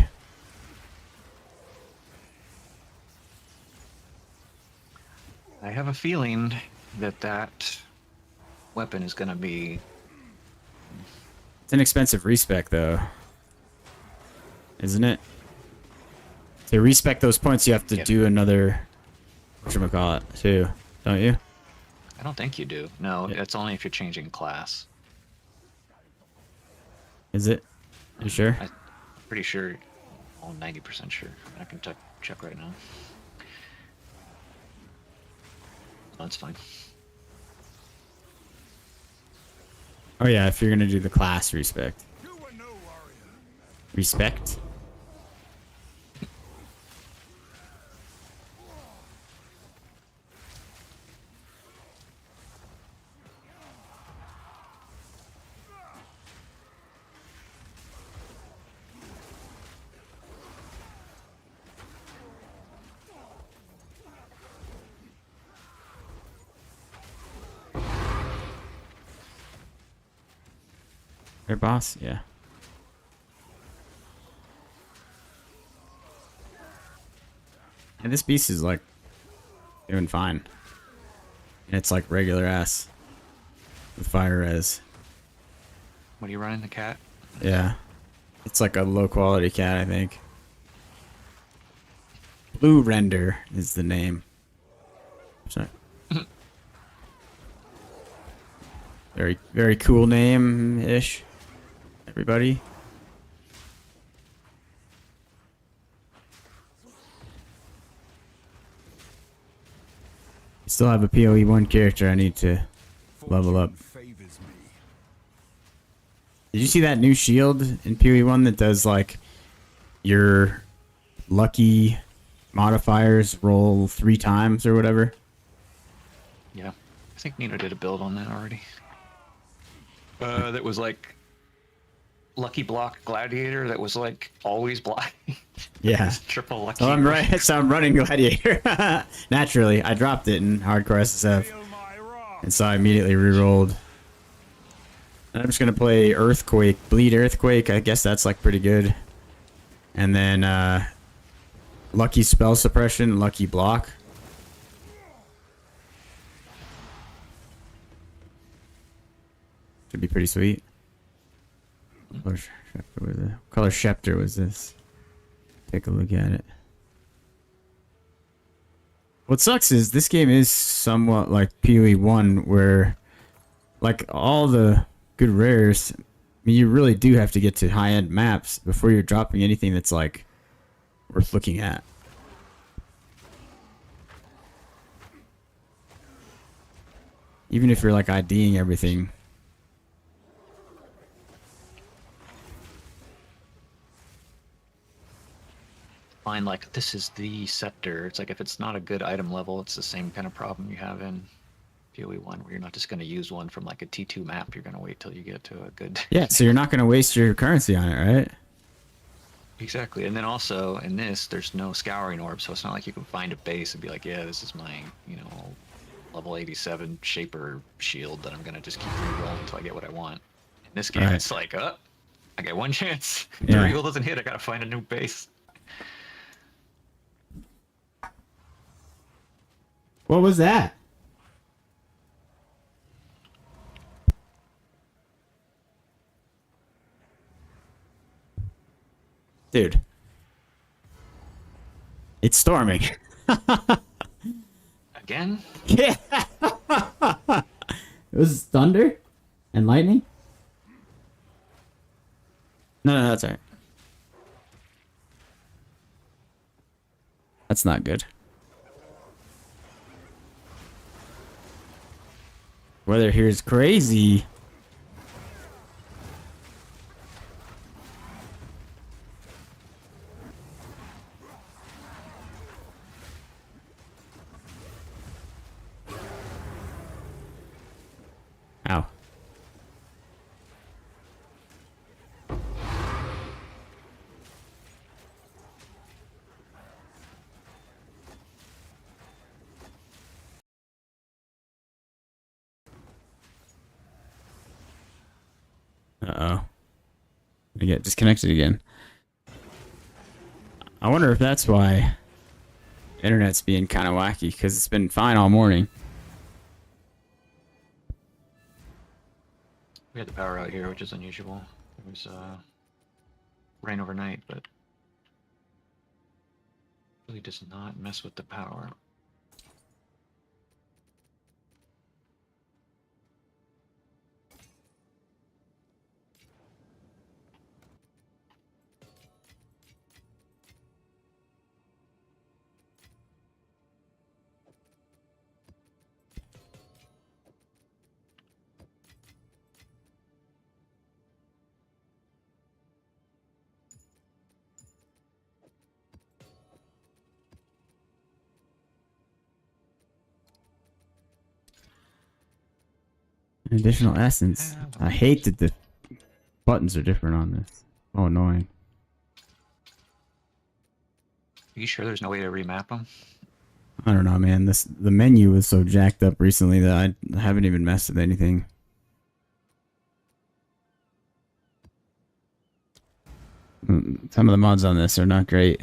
I have a feeling that weapon is going to be.
It's an expensive respec, though, isn't it? To respec those points, you have to do another whatchamacallit too, don't you?
I don't think you do. No, it's only if you're changing class.
Is it? You sure?
I'm pretty sure. Oh, 90% sure. I can check right now. Oh, that's fine.
Oh yeah, if you're gonna do the class respect.
You were no warrior.
Respect? Their boss? Yeah. And this beast is like doing fine. And it's like regular ass with fire res.
What are you running, the cat?
Yeah. It's like a low quality cat, I think. Blue Render is the name. Sorry. Very, very cool name-ish. Everybody. I still have a PoE 1 character I need to level up.
Favors me.
Did you see that new shield in PoE 1 that does like your lucky modifiers roll 3 times or whatever?
Yeah. I think Nina did a build on that already. That was like Lucky Block Gladiator that was like always blocking.
Yeah.
Triple lucky.
So I'm right. So I'm running Gladiator. Naturally, I dropped it in Hardcore SSF,
Feel my wrath.
and so I immediately rerolled. And I'm just gonna play Earthquake, Bleed Earthquake. I guess that's like pretty good. And then Lucky Spell Suppression, Lucky Block. Should be pretty sweet. What color Scepter was this? Take a look at it. What sucks is this game is somewhat like PoE 1, where like all the good rares, I mean, you really do have to get to high-end maps before you're dropping anything that's like worth looking at. Even if you're like IDing everything.
Find like this is the scepter. It's like if it's not a good item level, it's the same kind of problem you have in PoE 1, where you're not just going to use one from like a T2 map. You're going to wait till you get to a good.
Yeah, so you're not going to waste your currency on it, right?
Exactly. And then also in this, there's no scouring orb, so it's not like you can find a base and be like, yeah, this is my, you know, level 87 Shaper shield that I'm going to just keep re-rolling until I get what I want. In this game,
Right.
it's like, I get one chance.
Yeah.
The reroll doesn't hit. I got to find a new base.
What was that? Dude. It's storming.
Again?
Yeah. It was thunder and lightning? No, that's alright. That's not good. Weather here is crazy. Ow. Uh-oh. I get disconnected again. I wonder if that's why internet's being kind of wacky, because it's been fine all morning.
We had the power out here, which is unusual. It was rain overnight, but really does not mess with the power.
Additional essence. I hate that the buttons are different on this. Oh, annoying.
Are you sure there's no way to remap them?
I don't know, man. The menu was so jacked up recently that I haven't even messed with anything. Some of the mods on this are not great.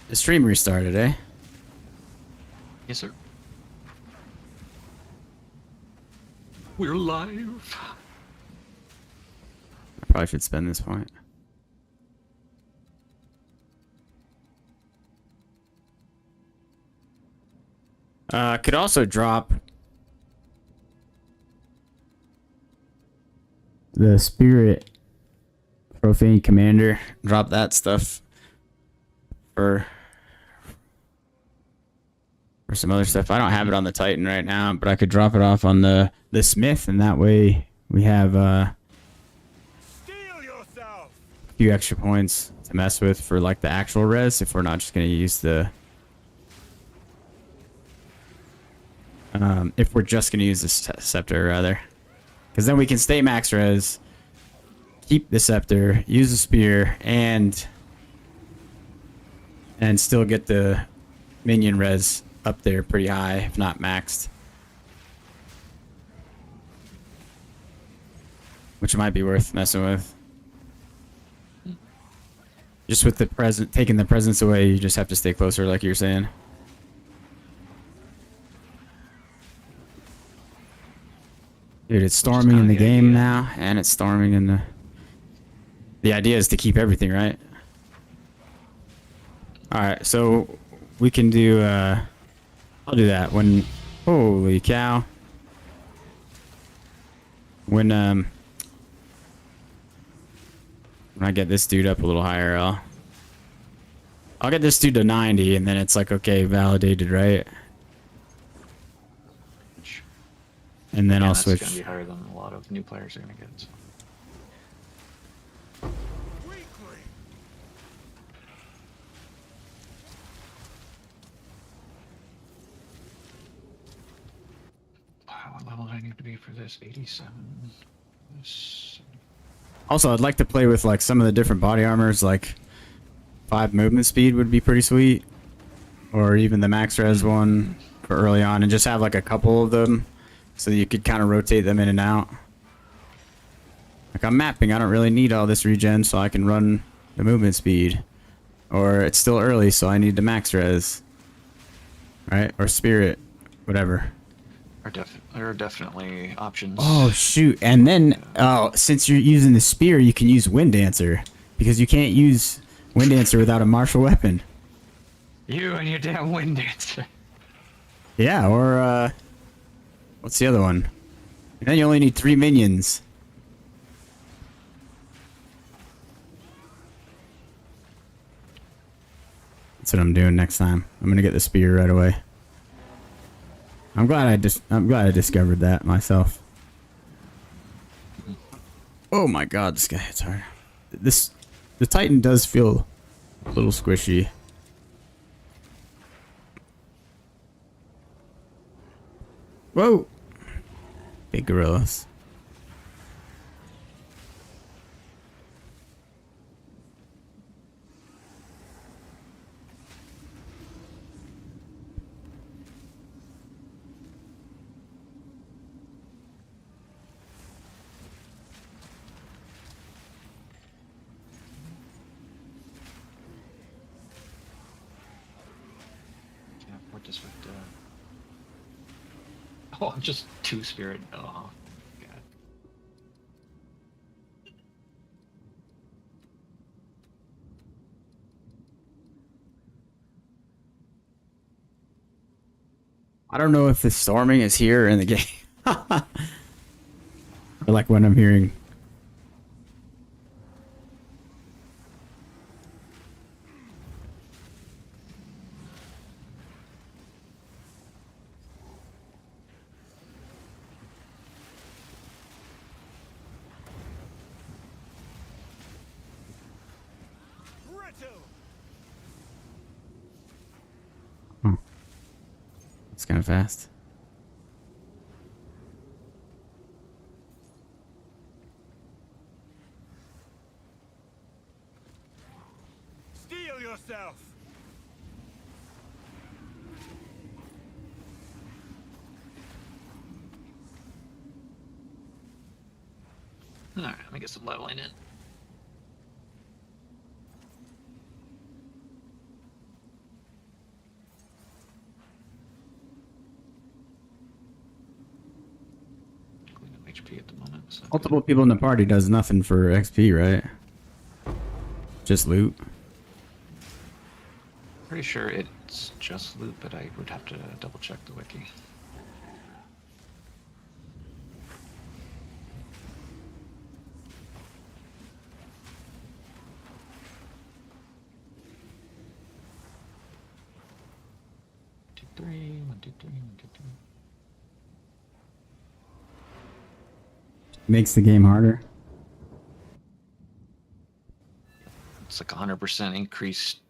The stream restarted, eh?
Yes, sir. We're live.
I probably should spend this point. Could also drop the Spirit Profane Commander. Drop that stuff for some other stuff. I don't have it on the Titan right now, but I could drop it off on the Smith, and that way we have
Steel yourself.
a few extra points to mess with for like the actual res if we're not just going to use the if we're just going to use the scepter rather, because then we can stay max res, keep the scepter, use the spear, and still get the minion res up there pretty high, if not maxed. Which might be worth messing with. Just with the taking the presence away, you just have to stay closer, like you were saying. Dude, it's storming in the game now, and it's storming in the... The idea is to keep everything, right? Alright, so we can do, I'll do that when... Holy cow. When I get this dude up a little higher, I'll get this dude to 90, and then it's like, okay, validated, right? And then I'll switch.
That's gonna be higher than a lot of new players are gonna get. So.
Weakling.
Wow, what level do I need to be for this? 87. This...
Also, I'd like to play with like some of the different body armors, like 5 movement speed would be pretty sweet, or even the max res one for early on, and just have like a couple of them so that you could kind of rotate them in and out. Like I'm mapping, I don't really need all this regen, so I can run the movement speed, or it's still early, so I need the max res, right? Or spirit, whatever.
There are definitely options.
Oh shoot! And then, since you're using the spear, you can use Wind Dancer, because you can't use Wind Dancer without a martial weapon.
You and your damn Wind Dancer.
Yeah, or what's the other one? And then you only need 3 minions. That's what I'm doing next time. I'm gonna get the spear right away. I'm glad I discovered that myself. Oh my god, this guy hits hard. The Titan does feel a little squishy. Whoa! Big gorillas.
Yeah, what does with Oh, I'm just 2 spirit. Oh, god.
I don't know if the storming is here in the game. Or like when I'm hearing.
Brittle.
It's kind of fast.
Steel yourself.
All right, let me get some leveling in. Clean up HP at the moment. So
Multiple people in the party does nothing for XP, right? Just loot.
pretty sure it's just loot, but I would have to double check the wiki. Two, three, one, two, three, one, two, three.
Makes the game harder.
It's like 100% increased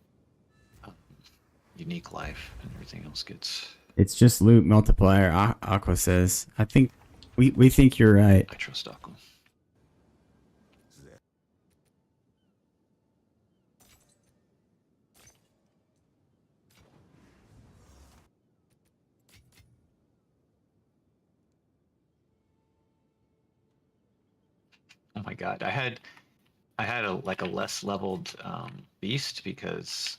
unique life, and everything else gets.
It's just loot multiplier, Aqua says. I think we think you're right.
I trust Aqua. Oh my god, I had a like a less leveled beast because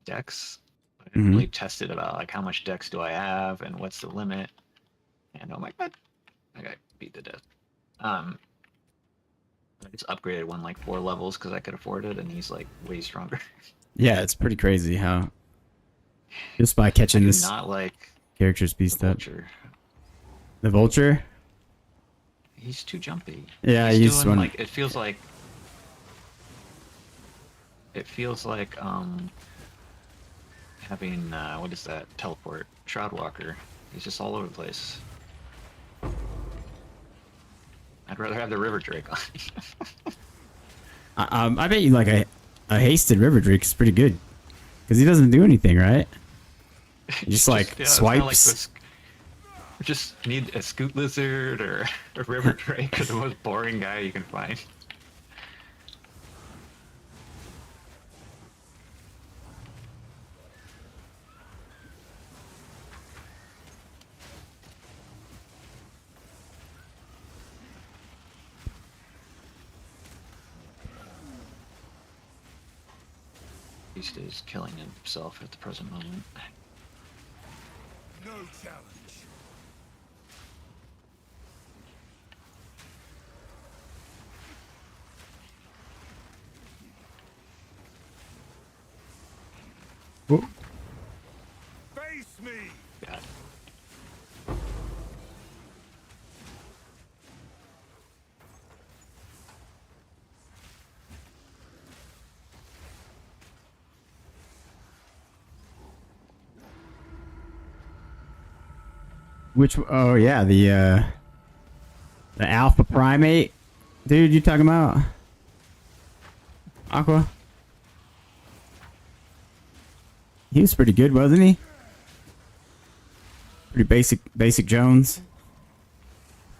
dex. I didn't really test it about like how much dex do I have and what's the limit. And oh my god, I got beat to death. I just upgraded one like 4 levels because I could afford it, and he's like way stronger.
Yeah, it's pretty crazy how just by catching this
Not like
character's beast up.
Vulture.
The vulture?
He's too jumpy.
Yeah,
he's
you just
doing
want
like it feels like having what is that teleport Shroudwalker. He's just all over the place. I'd rather have the River Drake on.
I bet you like a hasted river drake is pretty good because he doesn't do anything, right? He just like
yeah, it's kinda like
swipes.
this. Just need a Scoot Lizard or a River Drake, the most boring guy you can find. Beast is killing himself at the present moment.
No challenge.
Oh,
Face me.
God.
which? Oh yeah, the alpha primate, dude. You talking about Aqua? He was pretty good, wasn't he? Pretty basic Jones.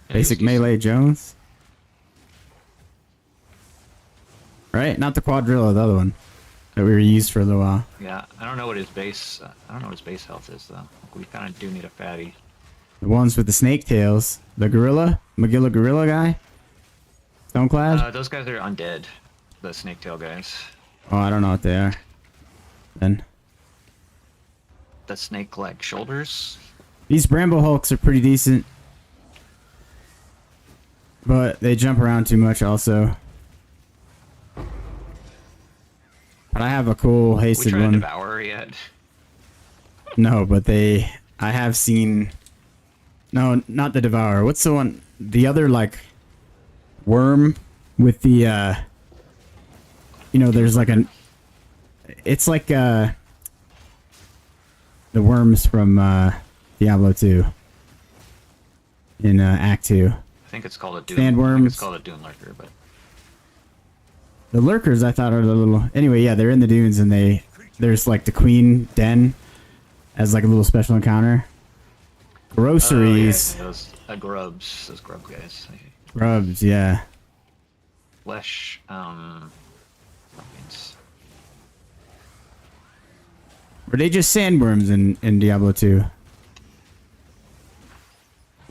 Yeah, he was
Basic
decent.
melee Jones. Right? Not the quadrilla, the other one that we were used for a little while.
Yeah, I don't know what his base. I don't know what his base health is though. We kind of do need a fatty.
The ones with the snake tails. The gorilla? Magilla gorilla guy? Stoneclad?
Those guys are undead. The snake tail guys.
Oh, I don't know what they are. Then.
The snake like shoulders.
These Bramble Hulks are pretty decent. But they jump around too much also. But I have a cool
We
hasted
tried to
one.
devour yet.
No, but I have seen. No, not the Devourer. What's the one? The other, like, worm with the, there's like an. It's like, the worms from, Diablo 2. In, Act 2.
I think it's called a Doom. I think
Sandworms.
it's called a Doom Lurker, but
The lurkers, I thought, are the little. Anyway, yeah, they're in the dunes, and there's like the queen den as like a little special encounter. Groceries.
Oh, yeah, those grub guys.
Grubs, yeah.
Flesh, pumpkins.
Were they just sandworms in Diablo 2?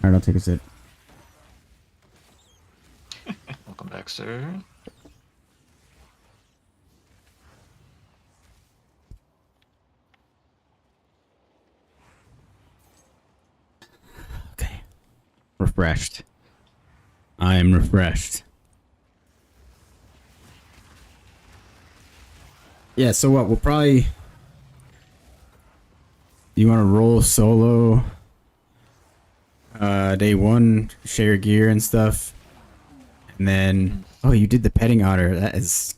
I don't think it's it.
Welcome back, sir.
Okay. Refreshed. I am refreshed. Yeah, so what? We'll probably... You want to roll solo? Day 1, share gear and stuff. And then... Oh, you did the petting otter. That is...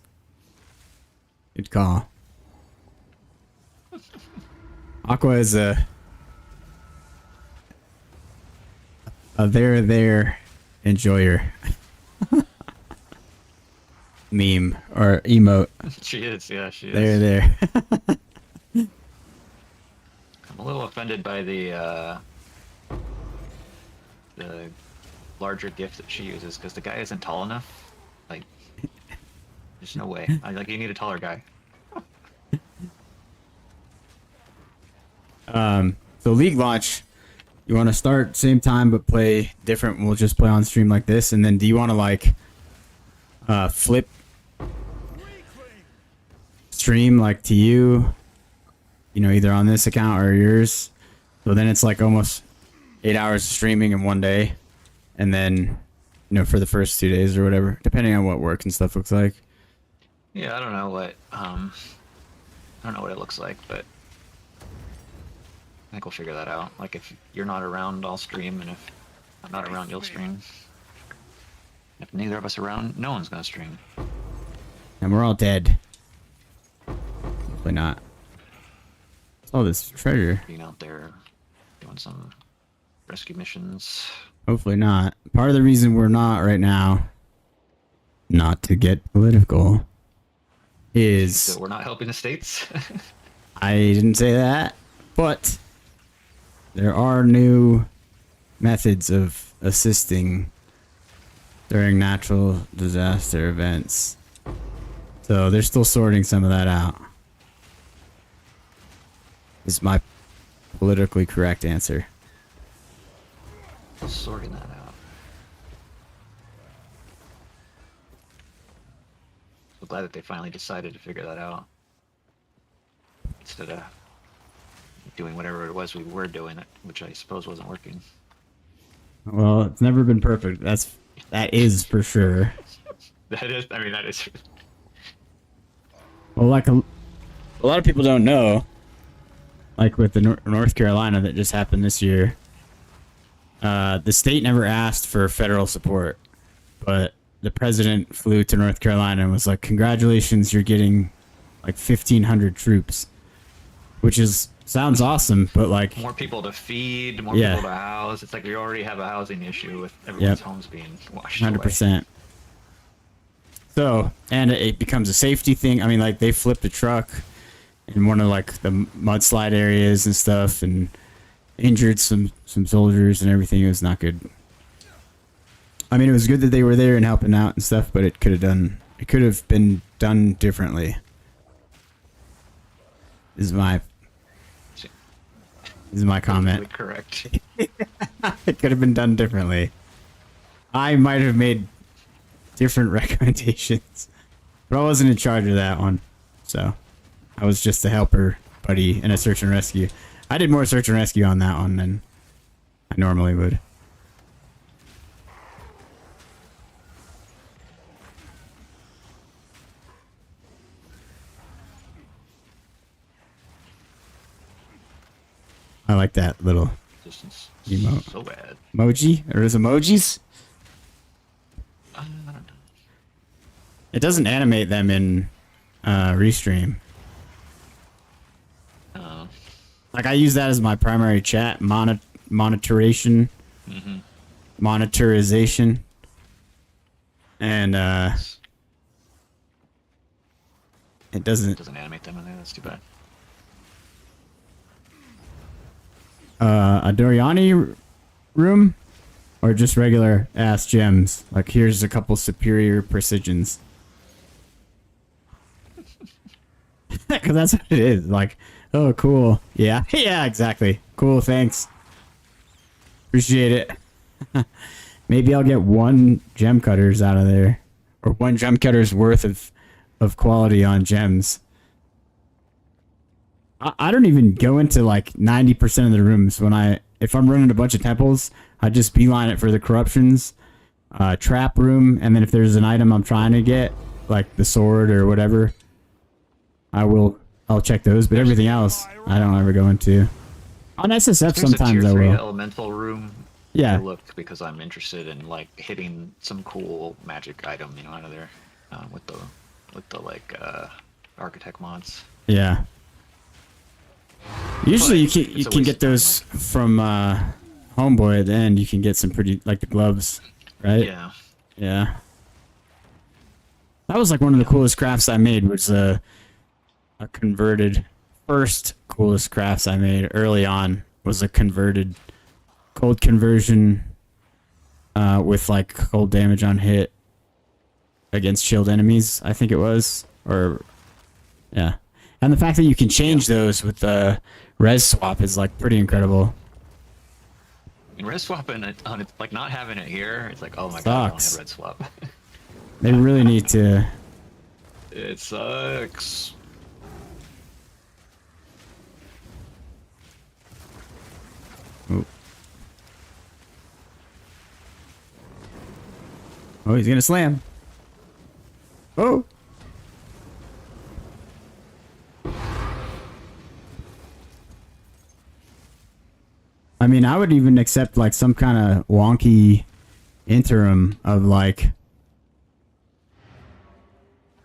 Good call. Aqua is a there enjoyer. Meme or emote.
She is, yeah, she is.
There.
I'm a little offended by the larger gift that she uses because the guy isn't tall enough. Like, there's no way. You need a taller guy.
So League launch, you want to start same time but play different. We'll just play on stream like this, and then do you want to like flip stream like to you? You know, either on this account or yours. So then it's like almost 8 hours of streaming in one day, and then you know for the first 2 days or whatever, depending on what work and stuff looks like.
Yeah, I don't know what it looks like, but I think we'll figure that out. Like if you're not around, I'll stream, and if I'm not around, you'll stream. If neither of us are around, no one's gonna stream.
And we're all dead. Hopefully not. Oh, this treasure.
Being out there doing some rescue missions.
Hopefully not. Part of the reason we're not right now, not to get political, is...
So we're not helping the states?
I didn't say that, but there are new methods of assisting during natural disaster events. So they're still sorting some of that out. Is my politically correct answer.
Sorting that out. So glad that they finally decided to figure that out. Instead of doing whatever it was we were doing, which I suppose wasn't working.
Well, it's never been perfect. That is for sure.
That is.
Well, like a lot of people don't know, like with the North Carolina that just happened this year, the state never asked for federal support, but the president flew to North Carolina and was like, "Congratulations, you're getting like 1,500 troops," which sounds awesome, but like
More people to feed, more
Yeah.
people to house. It's like we already have a housing issue with everyone's
Yep.
homes being washed
100%. So, and it becomes a safety thing. I mean, like they flipped a truck in one of like the mudslide areas and stuff, and injured some soldiers and everything. It was not good. I mean, it was good that they were there and helping out and stuff, but it could have been done differently. Is my comment.
Politically correct.
It could have been done differently. I might have made different recommendations, but I wasn't in charge of that one. So I was just a helper buddy in a search and rescue. I did more search and rescue on that one than I normally would. I like that little
Distance.
Emote.
So bad.
emoji, or is emojis?
I don't know.
It doesn't animate them in Restream. Like I use that as my primary chat monitorization, and it doesn't.
Doesn't animate them in there. That's too bad.
a Doriani room, or just regular ass gems. Like here's a couple superior precisions. Because that's what it is. Like, oh, cool. Yeah, yeah, exactly. Cool, thanks. Appreciate it. Maybe I'll get 1 gem cutters out of there, or 1 gem cutter's worth of quality on gems. I don't even go into like 90% of the rooms if I'm running a bunch of temples. I just beeline it for the corruptions, trap room, and then if there's an item I'm trying to get, like the sword or whatever, I'll check those. But everything else, I don't ever go into. On SSF
There's
sometimes
a
I
tier 3
will.
elemental room.
Yeah.
I looked because I'm interested in like hitting some cool magic item, out of there, with the like architect mods.
Yeah. Usually
But
you
it's a
can
waste
get
of time,
those from Homeboy at the end. You can get some pretty, like the gloves, right?
Yeah.
Yeah. That was like one of the coolest crafts I made, was a converted, first coolest crafts I made early on was a converted cold conversion with like cold damage on hit against shield enemies, I think it was. Or yeah. And the fact that you can change those with the res swap is like pretty incredible.
I mean, red swapping it on it, like not having it here, it's like, oh my god, I don't
Sucks.
have red swap.
They really need to.
It sucks.
Oh. Oh, he's gonna slam. Oh. I mean, I would even accept like some kind of wonky interim of like,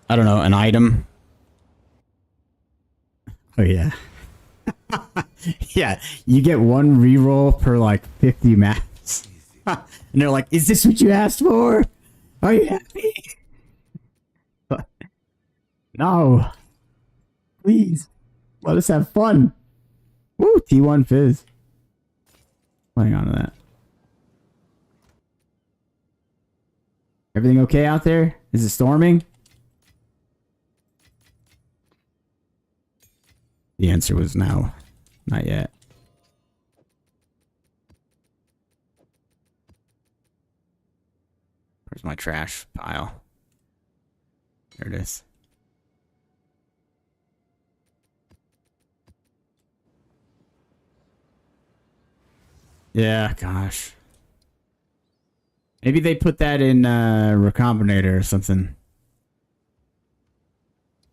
I don't know, an item. Oh yeah. Yeah, you get 1 reroll per like 50 maps. And they're like, is this what you asked for? Are you happy? No. Please. Let us have fun. Woo, T1 Fizz. Hang on to that. Everything okay out there? Is it storming? The answer was no. Not yet. Where's my trash pile? There it is. Yeah, gosh. Maybe they put that in Recombinator or something.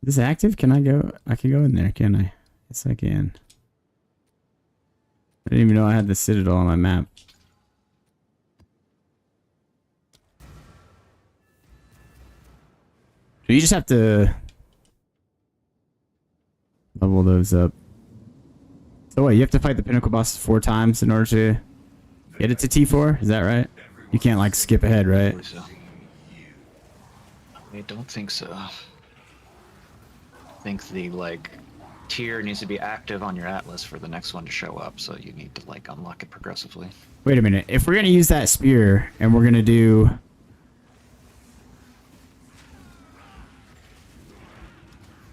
Is this active? Can I go? I can go in there, can I? Yes, I can. I didn't even know I had the Citadel on my map. So you just have to level those up. So what, you have to fight the Pinnacle boss 4 times in order to get it to T4? Is that right? You can't like skip ahead, right?
I don't think so. I think the like tier needs to be active on your atlas for the next one to show up, so you need to like unlock it progressively.
Wait a minute. If we're gonna use that spear and we're gonna do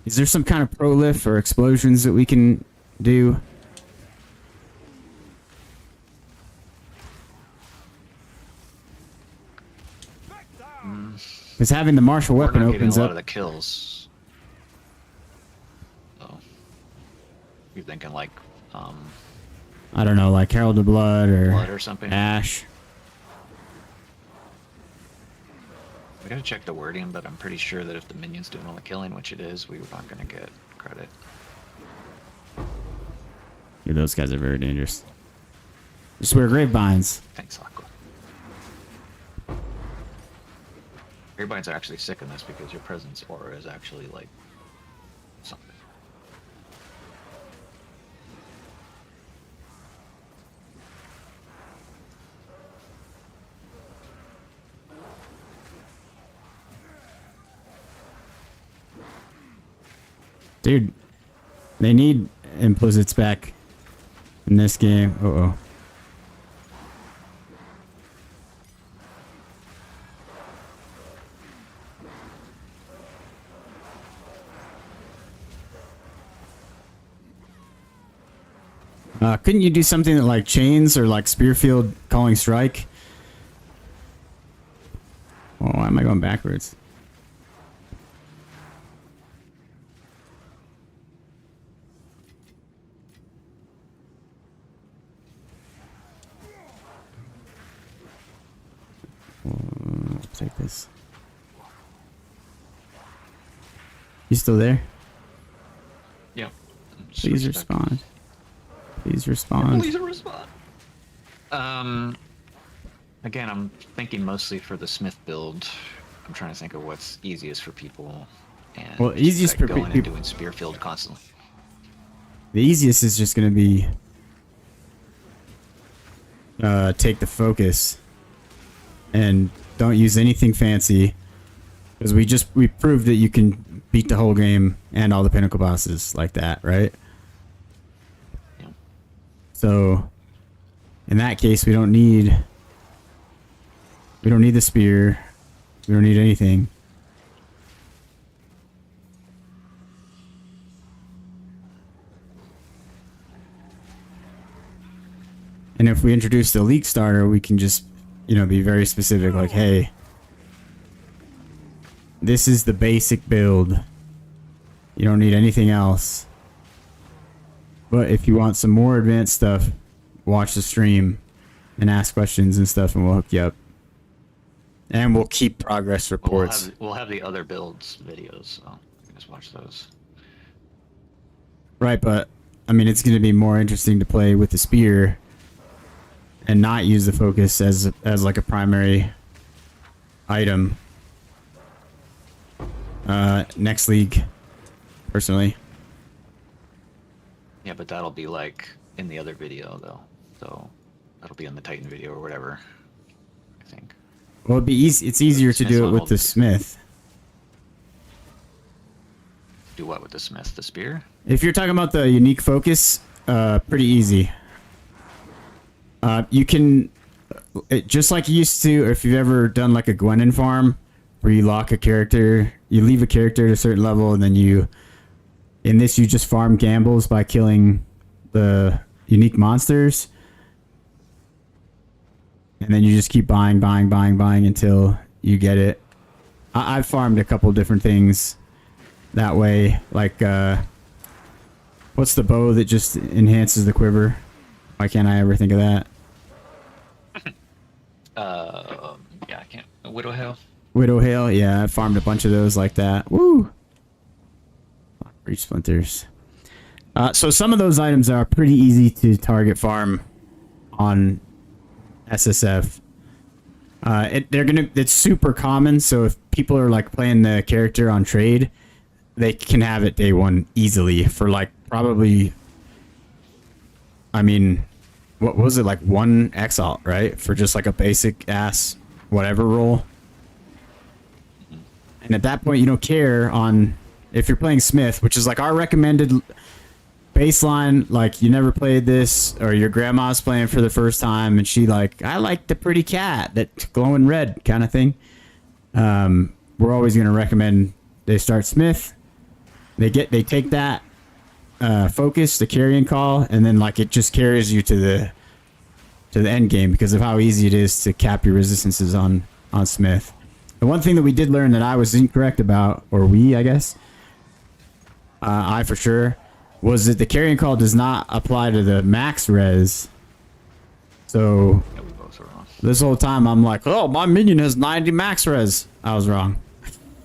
is there some kind of prolif or explosions that we can do? Because having the martial weapon
We're not getting
opens
a lot
up
of the kills. So you're thinking like
I don't know, like Herald of Blood
blood or something.
Ash.
We gotta check the wording, but I'm pretty sure that if the minion's doing all the killing, which it is, we're not gonna get credit.
Yeah, those guys are very dangerous. Just wear grapevines.
Thanks, Aqua. Grapevines are actually sick in this because your presence aura is actually like something.
Dude, they need implicits back. in this game. Uh-oh. Couldn't you do something that like chains or like Spearfield calling strike? Oh, why am I going backwards? Take this. You still there?
Yeah.
Please
Switch back.
respond. Please respond.
Please respond. Again, I'm thinking mostly for the Smith build. I'm trying to think of what's easiest for people. And
Well,
just,
easiest
like,
for
going and
people.
doing Spearfield constantly.
The easiest is just gonna be take the focus and don't use anything fancy, because we proved that you can beat the whole game and all the pinnacle bosses like that, right?
Yeah.
So in that case, we don't need the spear. We don't need anything. And if we introduce the leak starter, we can just, be very specific, like, hey, this is the basic build. You don't need anything else. But if you want some more advanced stuff, watch the stream and ask questions and stuff, and we'll hook you up. And we'll keep progress reports.
We'll have the other builds videos, so you can just watch those.
Right, but I mean, it's going to be more interesting to play with the spear and not use the focus as like a primary item. Next league, personally.
Yeah, but that'll be like in the other video though, so that'll be in the Titan video or whatever. I think.
Well, it'd be easy. It's easier to do it with the Smith.
Do what with the Smith? The spear?
If you're talking about the unique focus, pretty easy. You can, just like you used to, or if you've ever done like a Gwenin farm, where you lock a character, you leave a character at a certain level, and then in this you just farm gambles by killing the unique monsters. And then you just keep buying until you get it. I've farmed a couple different things that way. Like, what's the bow that just enhances the quiver? Why can't I ever think of that?
Yeah, I can't. Widow Hail?
Widow Hail, yeah, I farmed a bunch of those like that. Woo! Breach Splinters. So some of those items are pretty easy to target farm on SSF. It's super common, so if people are like playing the character on trade, they can have it day one easily for like probably, I mean, what was it, like 1 exalt, right? For just like a basic ass whatever roll. And at that point, you don't care on if you're playing Smith, which is like our recommended baseline. Like, you never played this, or your grandma's playing for the first time, and she like, I like the pretty cat that's glowing red kind of thing. We're always going to recommend they start Smith. They take that focus, the carrying call, and then like it just carries you to the end game because of how easy it is to cap your resistances on Smith. The one thing that we did learn that I was incorrect about, or we, I guess, I for sure, was that the carrying call does not apply to the max res. So
Yeah, we both were wrong.
this whole time I'm like, oh, my minion has 90 max res. I was wrong.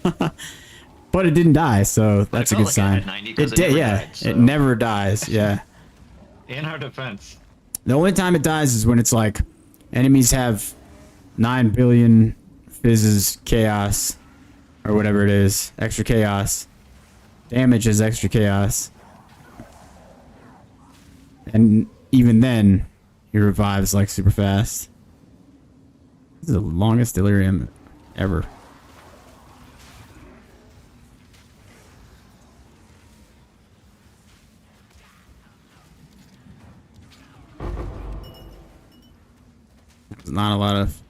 But it didn't die, so that's a
felt
good
like it
sign.
had 90 'cause
It did,
never
yeah.
died, so.
It never dies, yeah.
In our defense.
The only time it dies is when it's like enemies have 9 billion fizzes chaos, or whatever it is, extra chaos. Damage is extra chaos. And even then, he revives like super fast. This is the longest delirium ever. not a lot of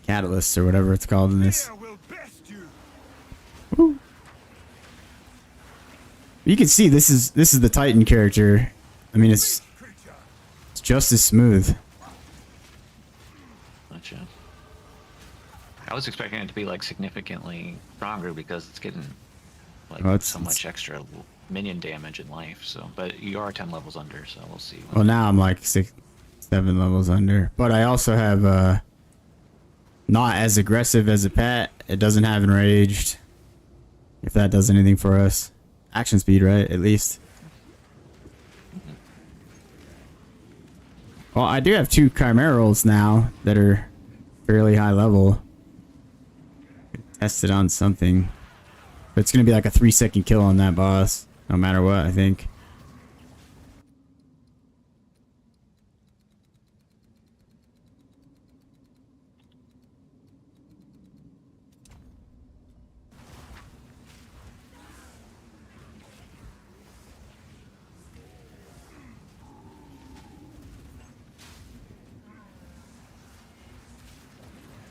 catalysts or whatever it's called in this.
Fear will best you.
Woo. You can see this is the Titan character. I mean, it's
Creature.
just as smooth.
Gotcha. I was expecting it to be like significantly stronger because it's getting like
Well,
so much extra minion damage in life. So, but you are 10 levels under, so we'll see.
Well, now I'm like 6, 7 levels under. But I also have not as aggressive as a pet. It doesn't have enraged. If that does anything for us. Action speed, right? At least. Well, I do have 2 chimerals now that are fairly high level. Test it on something. But it's going to be like a 3-second kill on that boss. No matter what, I think.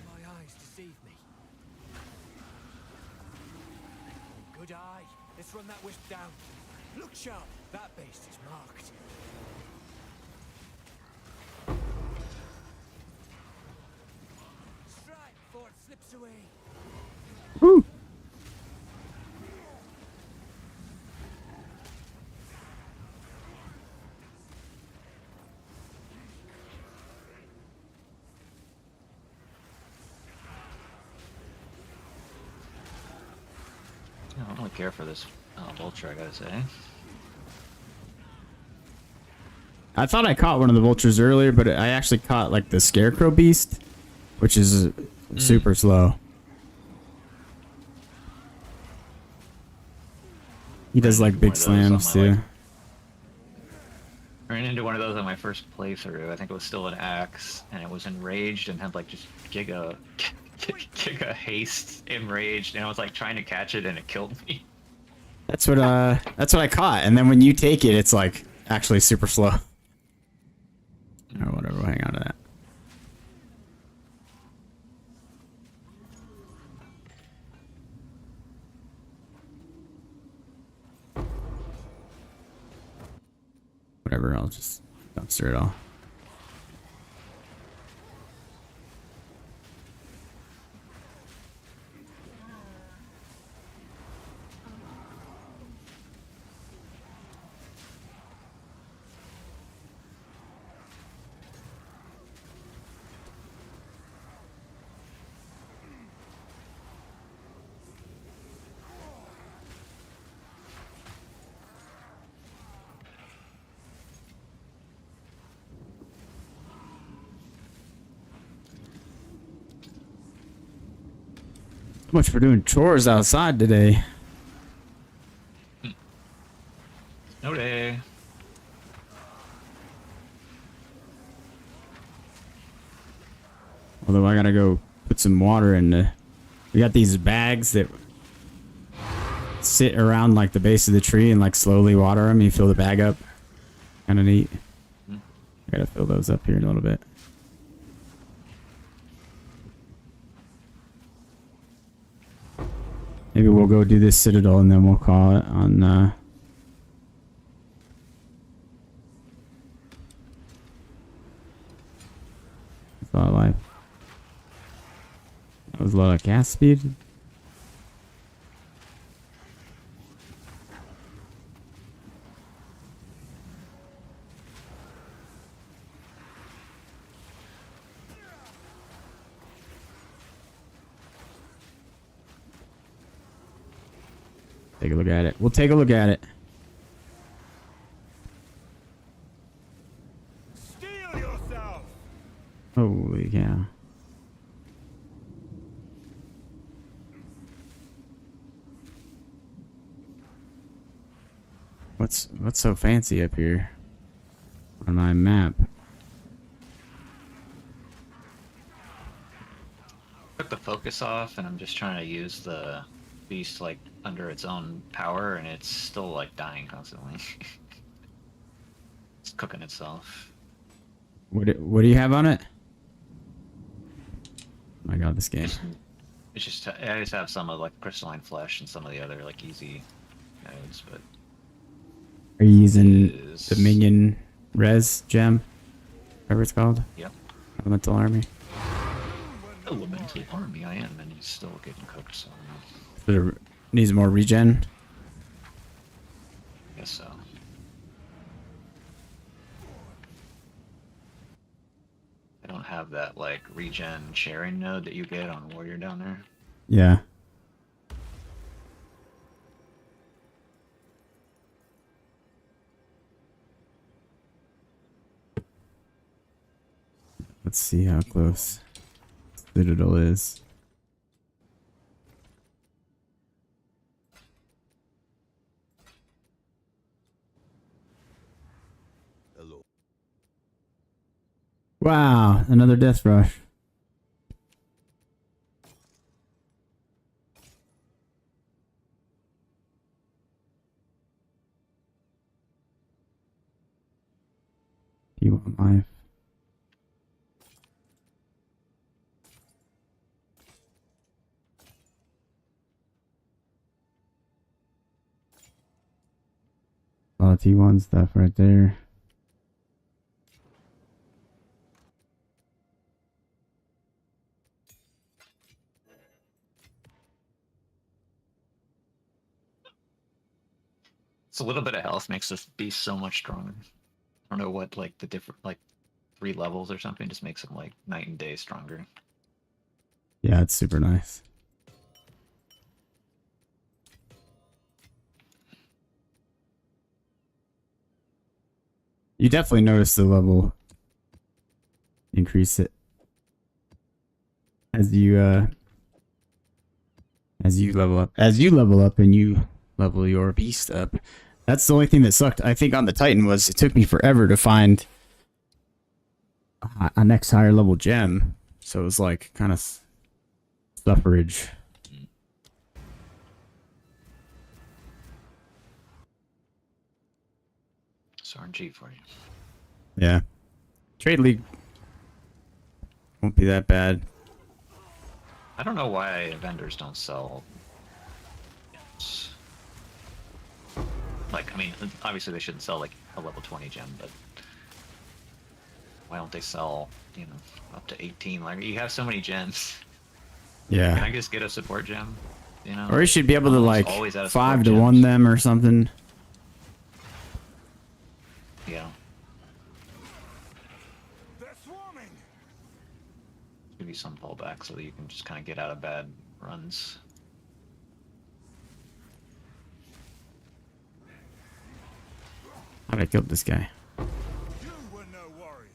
My eyes deceive me. Good eye. Let's run that wisp down. Look sharp. That beast is marked. Strike before it slips away.
Woo!
I don't really care for this vulture, I gotta say.
I thought I caught one of the vultures earlier, but I actually caught like the scarecrow beast, which is super slow. He does like big slams too.
I ran into one of those on my first playthrough. I think it was still an axe, and it was enraged and had like just giga haste enraged, and I was like trying to catch it, and it killed me.
That's what I caught. And then when you take it, it's like actually super slow. Or whatever. We'll hang on to that. Whatever. I'll just dumpster it all. So much for doing chores outside today.
No day.
Although I gotta go put some water in the... We got these bags that sit around like the base of the tree and like slowly water them. You fill the bag up. Kinda neat. I gotta fill those up here in a little bit. Maybe we'll go do this citadel and then we'll call it on That's a lot of life. That was a lot of cast speed. Take a look at it. We'll take a look at it.
Steel yourself.
Holy cow. What's so fancy up here on my map?
Took the focus off, and I'm just trying to use the beast like under its own power, and it's still like dying constantly. It's cooking itself.
What do you have on it? Oh my god, this game.
It's just I just have some of like crystalline flesh and some of the other like easy nodes, but
Are you using
is-
the minion res gem? Whatever it's called?
yep.
Elemental army.
Elemental army, I am, and he's still getting cooked, so
It needs more regen.
I guess so. I don't have that like regen sharing node that you get on warrior down there.
Yeah. Let's see how close Citadel is.
Hello.
Wow, another death rush. You want life? A lot of T1 stuff right there.
It's a little bit of health makes this beast so much stronger. I don't know what like the different like 3 levels or something just makes him like night and day stronger.
Yeah, it's super nice. You definitely notice the level increase it as you level up. As you level up and you level your beast up. That's the only thing that sucked, I think, on the Titan was it took me forever to find a next higher level gem. So it was like kind of suffrage.
It's RNG for you.
Yeah. Trade League won't be that bad.
I don't know why vendors don't sell. Like, I mean, obviously they shouldn't sell like a level 20 gem, but why don't they sell, you know, up to 18? Like, you have so many gems. Can I
Yeah.
just get a support gem? You know,
Or you should be able to
I'm
like
always out of
5
support
to 1
gems.
them or something.
Yeah,
They're swarming.
give you some fallback so that you can just kind of get out of bad runs.
How'd I kill this guy?
You were no warrior.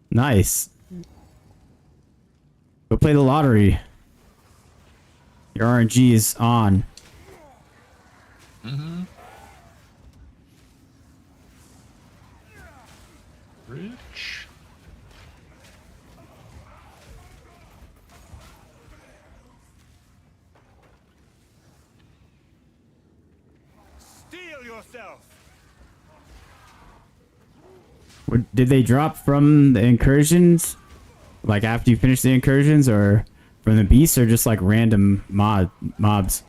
Nice. Go play the lottery. Your RNG is on.
Mm-hmm. Rich.
Steel yourself.
Did they drop from the incursions? Like after you finish the incursions, or from the beasts, or just like random mobs?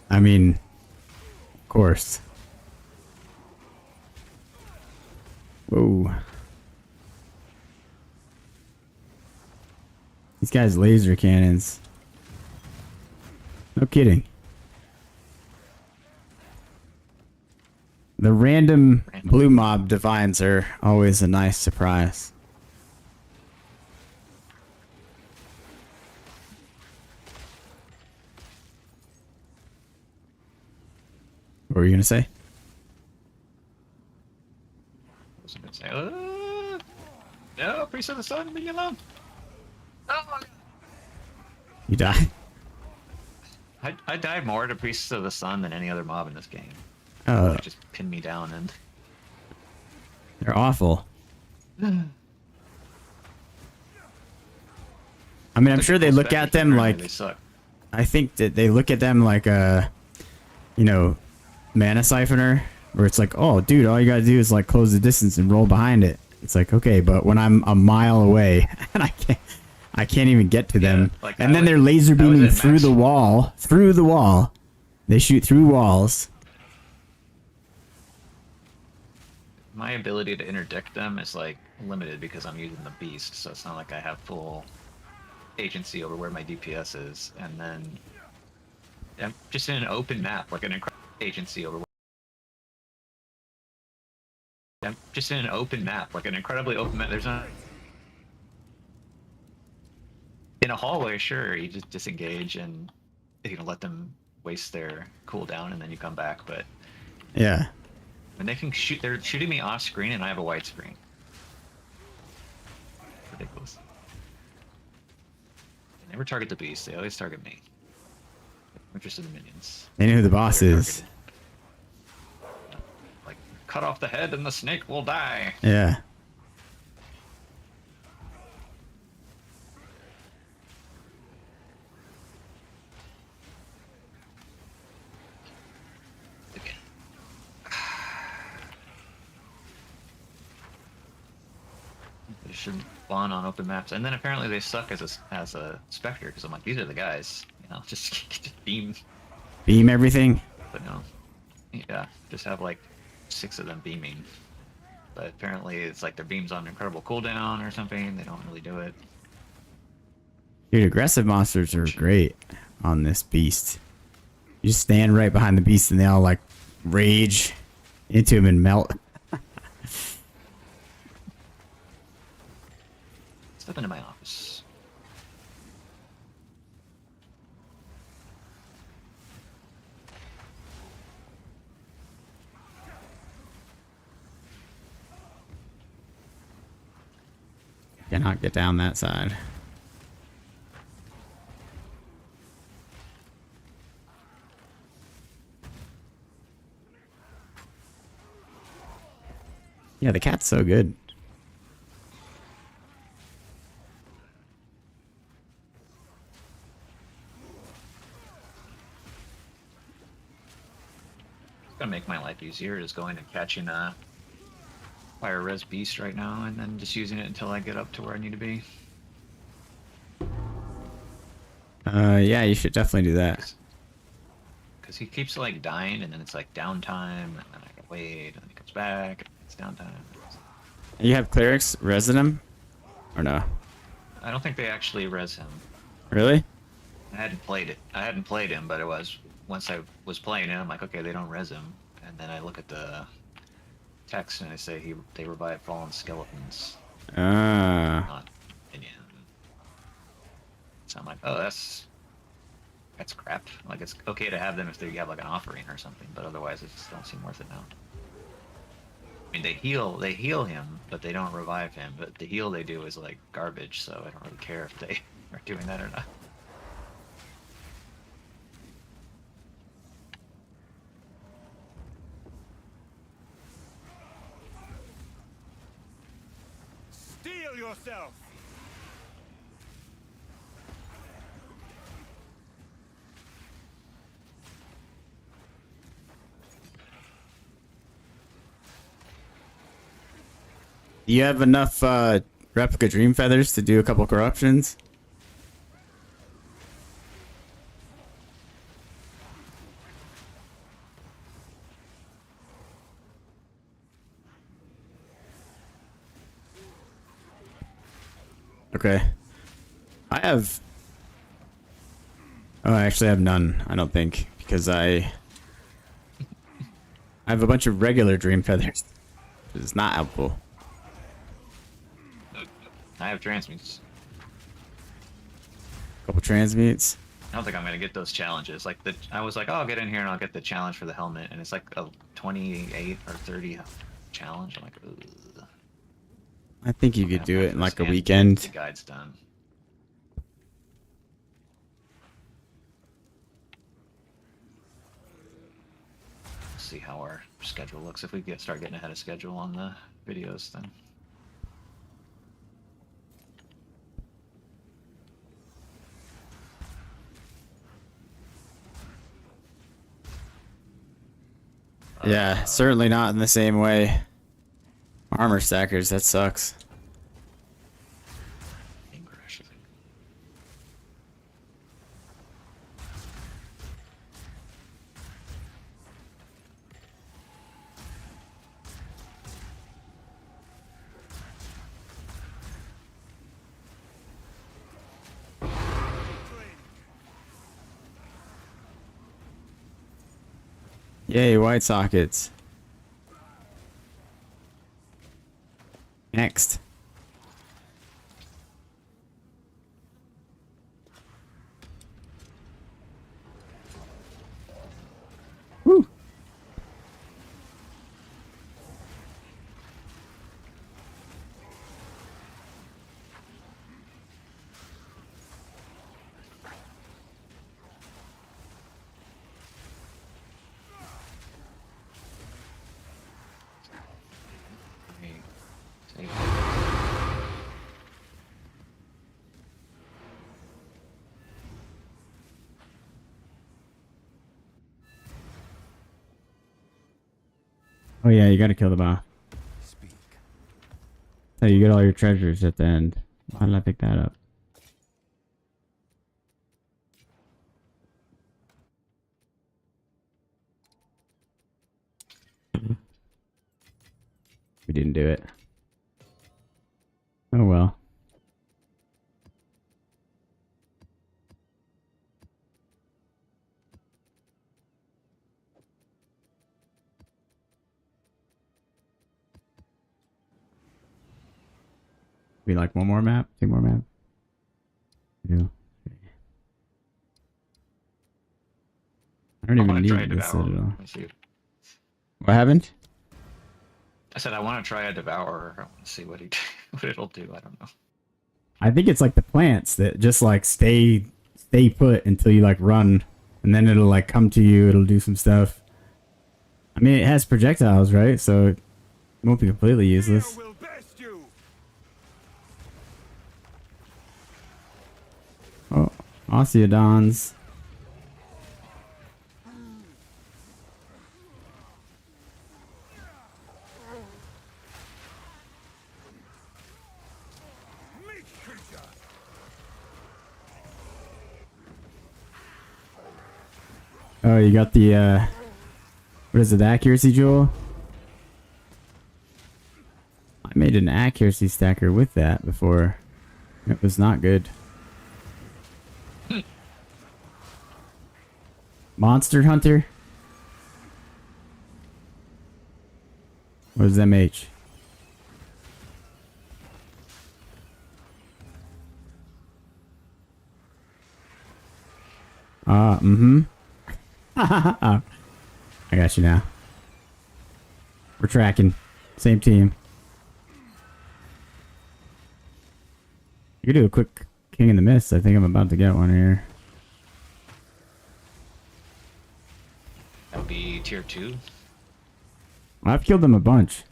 I mean, of course. Whoa. These guys laser cannons. No kidding. The random blue mob divines are always a nice surprise. What were you gonna say?
I was gonna say, no, Priest of the Sun, leave me alone. Oh,
You die?
I die more to Priests of the Sun than any other mob in this game.
Oh,
They just pin me down and
they're awful. I mean, I'm sure they look at them
apparently
like,
they suck.
I think that they look at them like a, you know, mana siphoner, where it's like, oh, dude, all you gotta do is like close the distance and roll behind it. It's like, okay, but when I'm a mile away and I can't even get to them,
like
and then they're laser beaming
at
through
max.
the wall. They shoot through walls.
My ability to interdict them is like limited because I'm using the beast, so it's not like I have full agency over where my DPS is. And then I'm just in an open map, like an incredible agency over. I'm just in an open map, like an incredibly open map. There's not in a hallway. Sure, you just disengage and you know let them waste their cooldown, and then you come back. But
Yeah.
when they can shoot, they're shooting me off screen, and I have a white screen. Ridiculous. They never target the beast. They always target me. I'm interested in minions.
They know who the boss
They're
is.
targeted. Like, cut off the head and the snake will die.
Yeah.
Again. They should spawn on open maps, and then apparently they suck as a specter because I'm like, these are the guys. You know, just beam.
Beam everything.
But no, yeah, just have like 6 of them beaming. But apparently it's like their beams on incredible cooldown or something. They don't really do it.
Dude, aggressive monsters are great on this beast. You just stand right behind the beast and they all like rage into him and melt.
Step into my office.
Cannot get down that side. Yeah, the cat's so good.
It's gonna make my life easier just going and catching a fire res beast right now and then just using it until I get up to where I need to be.
Yeah, you should definitely do that.
Because he keeps like dying and then it's like downtime and then I can wait and then he comes back and it's downtime.
You have clerics resin him? Or no?
I don't think they actually res him.
Really?
I hadn't played it. I hadn't played him, but it was once I was playing it, I'm like, okay, they don't res him. And then I look at the text and I say they revive fallen skeletons,
Ah.
not minion. So I'm like, oh, that's crap. Like it's okay to have them if you have like an offering or something, but otherwise it just don't seem worth it now. I mean, they heal him, but they don't revive him. But the heal they do is like garbage, so I don't really care if they are doing that or not.
Steel yourself!
Do you have enough replica dream feathers to do a couple corruptions? Okay. I have... Oh, I actually have none, I don't think. Because I have a bunch of regular dream feathers. Which is not helpful.
I have transmutes.
Couple transmutes.
I don't think I'm gonna get those challenges. Like I was like, oh, I'll get in here and I'll get the challenge for the helmet, and it's like a 28 or 30 challenge. I'm like, ugh.
I think you
Okay,
could do
I'm
it in like a
scan- The
weekend.
guide's done. see how our schedule looks. If we start getting ahead of schedule on the videos, then.
Yeah, certainly not in the same way. Armor stackers, that sucks.
Crash, I think.
Yay, white sockets. Next. Woo.
Save.
Oh yeah, you gotta kill the boss.
Speak.
So you get all your treasures at the end. Why did I pick that up? We didn't do it. Oh well. We like one more map? Two more maps? Two. I don't
I
even
want to try a
need this
devour.
at all.
Let's see.
What happened?
I said I want to try a devourer. I want to see what what it'll do. I don't know.
I think it's like the plants that just like stay put until you like run, and then it'll like come to you. It'll do some stuff. I mean, it has projectiles, right? So it won't be completely useless.
Will best you.
Oh, Osteodons.
Meat creature.
Oh, you got the what is it? The accuracy jewel? I made an accuracy stacker with that before. It was not good. Monster Hunter? What is MH? Mm-hmm. I got you now. We're tracking. Same team. You could do a quick King in the Mist. I think I'm about to get one here.
That would be tier 2.
I've killed them a bunch.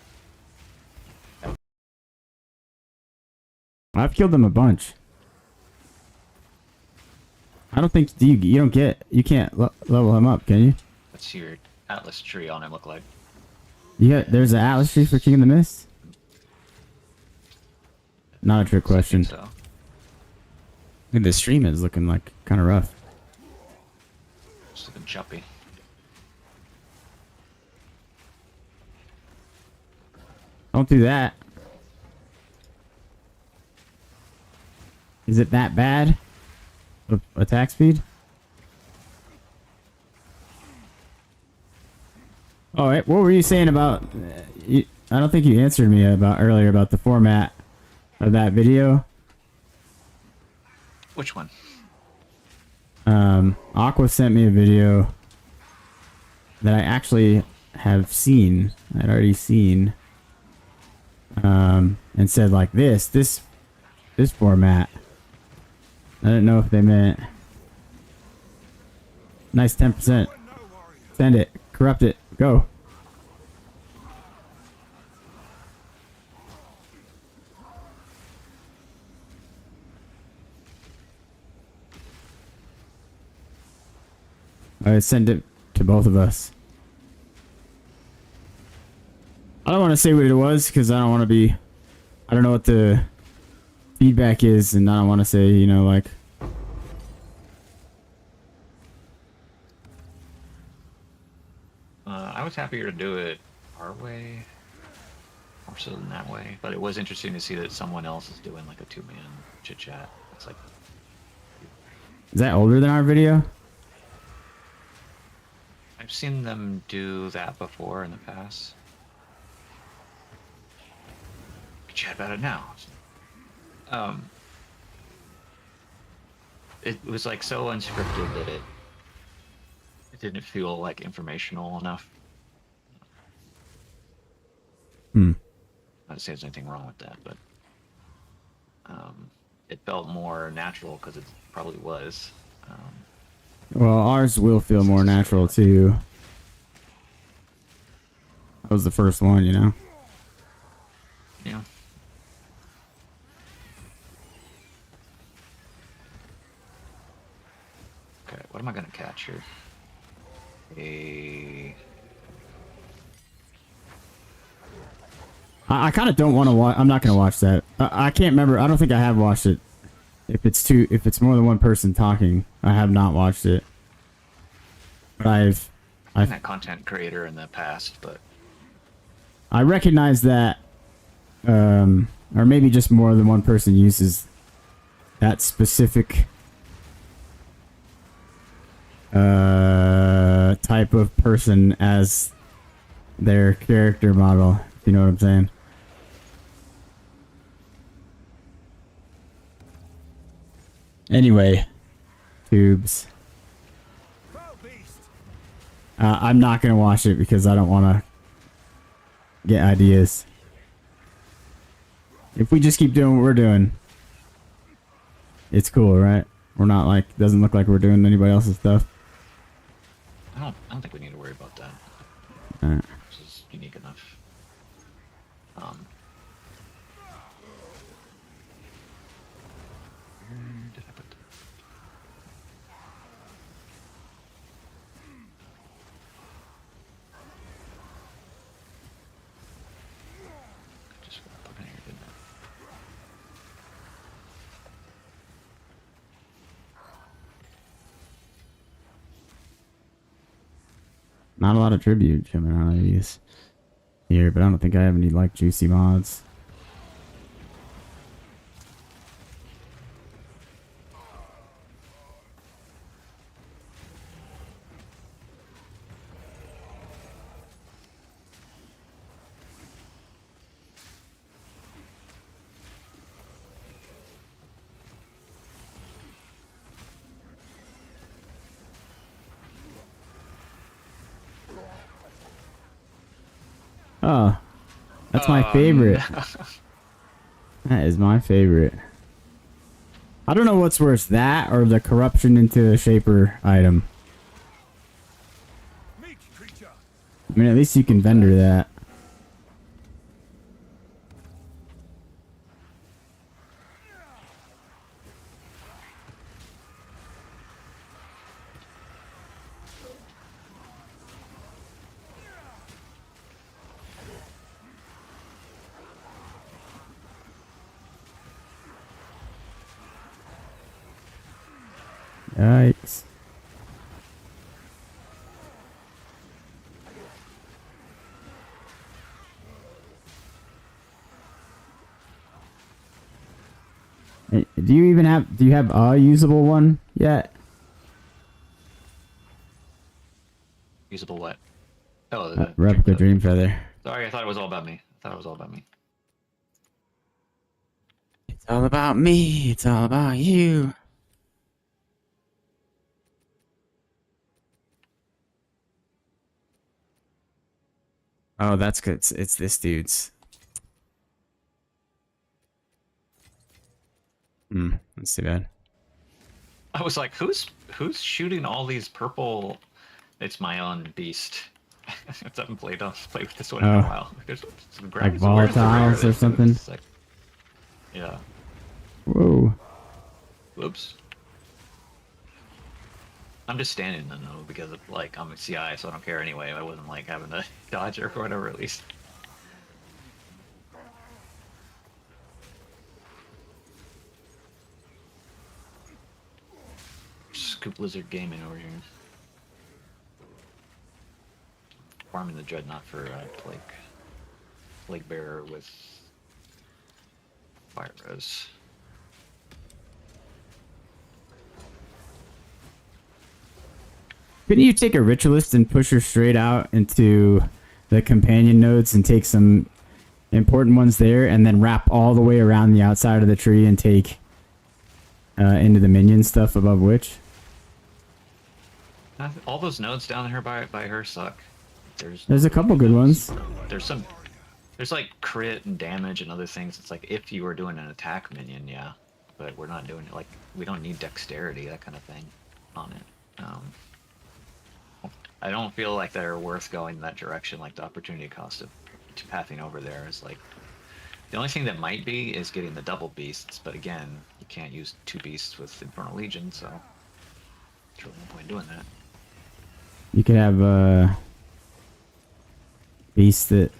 I've killed them a bunch. I don't think you can't level him up, can you?
That's your Atlas tree on him, look like.
There's an Atlas tree for King in the Mist? Not a trick question.
So.
I think the stream is looking like kind of rough.
Just looking choppy.
Don't do that. Is it that bad? Attack speed? Oh, what were you saying about... I don't think you answered me earlier about the format of that video.
Which one?
Aqua sent me a video that I actually have seen. I'd already seen. And said like this format. I didn't know if they meant nice 10%. Send it, corrupt it, go. I sent it to both of us. I don't want to say what it was because I don't want to be. I don't know what the feedback is, and I don't want to say, you know, like.
I was happier to do it our way, more so than that way. But it was interesting to see that someone else is doing like a 2-man chit chat. It's like,
Is that older than our video?
I've seen them do that before in the past. Chat about it now. It was like so unscripted that it didn't feel like informational enough. Not to say there's anything wrong with that, but it felt more natural because it probably was.
Well, ours will feel more natural too. That was the first one, you know.
Yeah. Okay, what am I gonna catch here?
I kind of don't want to watch. I'm not gonna watch that. I can't remember. I don't think I have watched it. If it's more than one person talking, I have not watched it. But
I've been that content creator in the past, but
I recognize that, or maybe just more than one person uses that specific type of person as their character model, if you know what I'm saying. Anyway, tubes. I'm not gonna watch it because I don't want to get ideas. If we just keep doing what we're doing, it's cool, right? We're not like, doesn't look like we're doing anybody else's stuff.
I don't think we need to worry about that.
Alright.
This is unique enough. Where did I put that? I just put it here, didn't I?
Not a lot of tribute coming out of these here, but I don't think I have any like juicy mods. Oh, that's my favorite.
No.
That is my favorite. I don't know what's worse, that or the corruption into a shaper item.
Meat creature.
I mean, at least you can vendor that. Yikes. Hey, do you have a usable one yet?
Usable what? Oh, the
Replica Dream Feather.
Sorry, I thought it was all about me.
It's all about me. It's all about you. Oh, that's good. It's this dude's. That's too bad.
I was like, who's shooting all these purple? It's my own beast. I haven't played with this one in a while. There's some
Like volatiles or something.
Like, yeah.
Whoa.
Whoops. I'm just standing in the node because of, like, I'm a CI, so I don't care anyway. I wasn't like having to dodge or whatever at least. Scoop Lizard Gaming over here. Farming the Dreadnought for Plague Bearer with Fire Res.
Couldn't you take a ritualist and push her straight out into the companion nodes and take some important ones there, and then wrap all the way around the outside of the tree and take into the minion stuff above which?
All those nodes down here by her suck.
There's a couple good ones.
There's like crit and damage and other things. It's like if you were doing an attack minion, yeah, but we're not doing it. Like we don't need dexterity, that kind of thing, on it. I don't feel like they're worth going in that direction. Like the opportunity cost of pathing over there is like the only thing that might be is getting the double beasts. But again, you can't use 2 beasts with Infernal Legion, so there's really no point in doing that.
You could have a beast that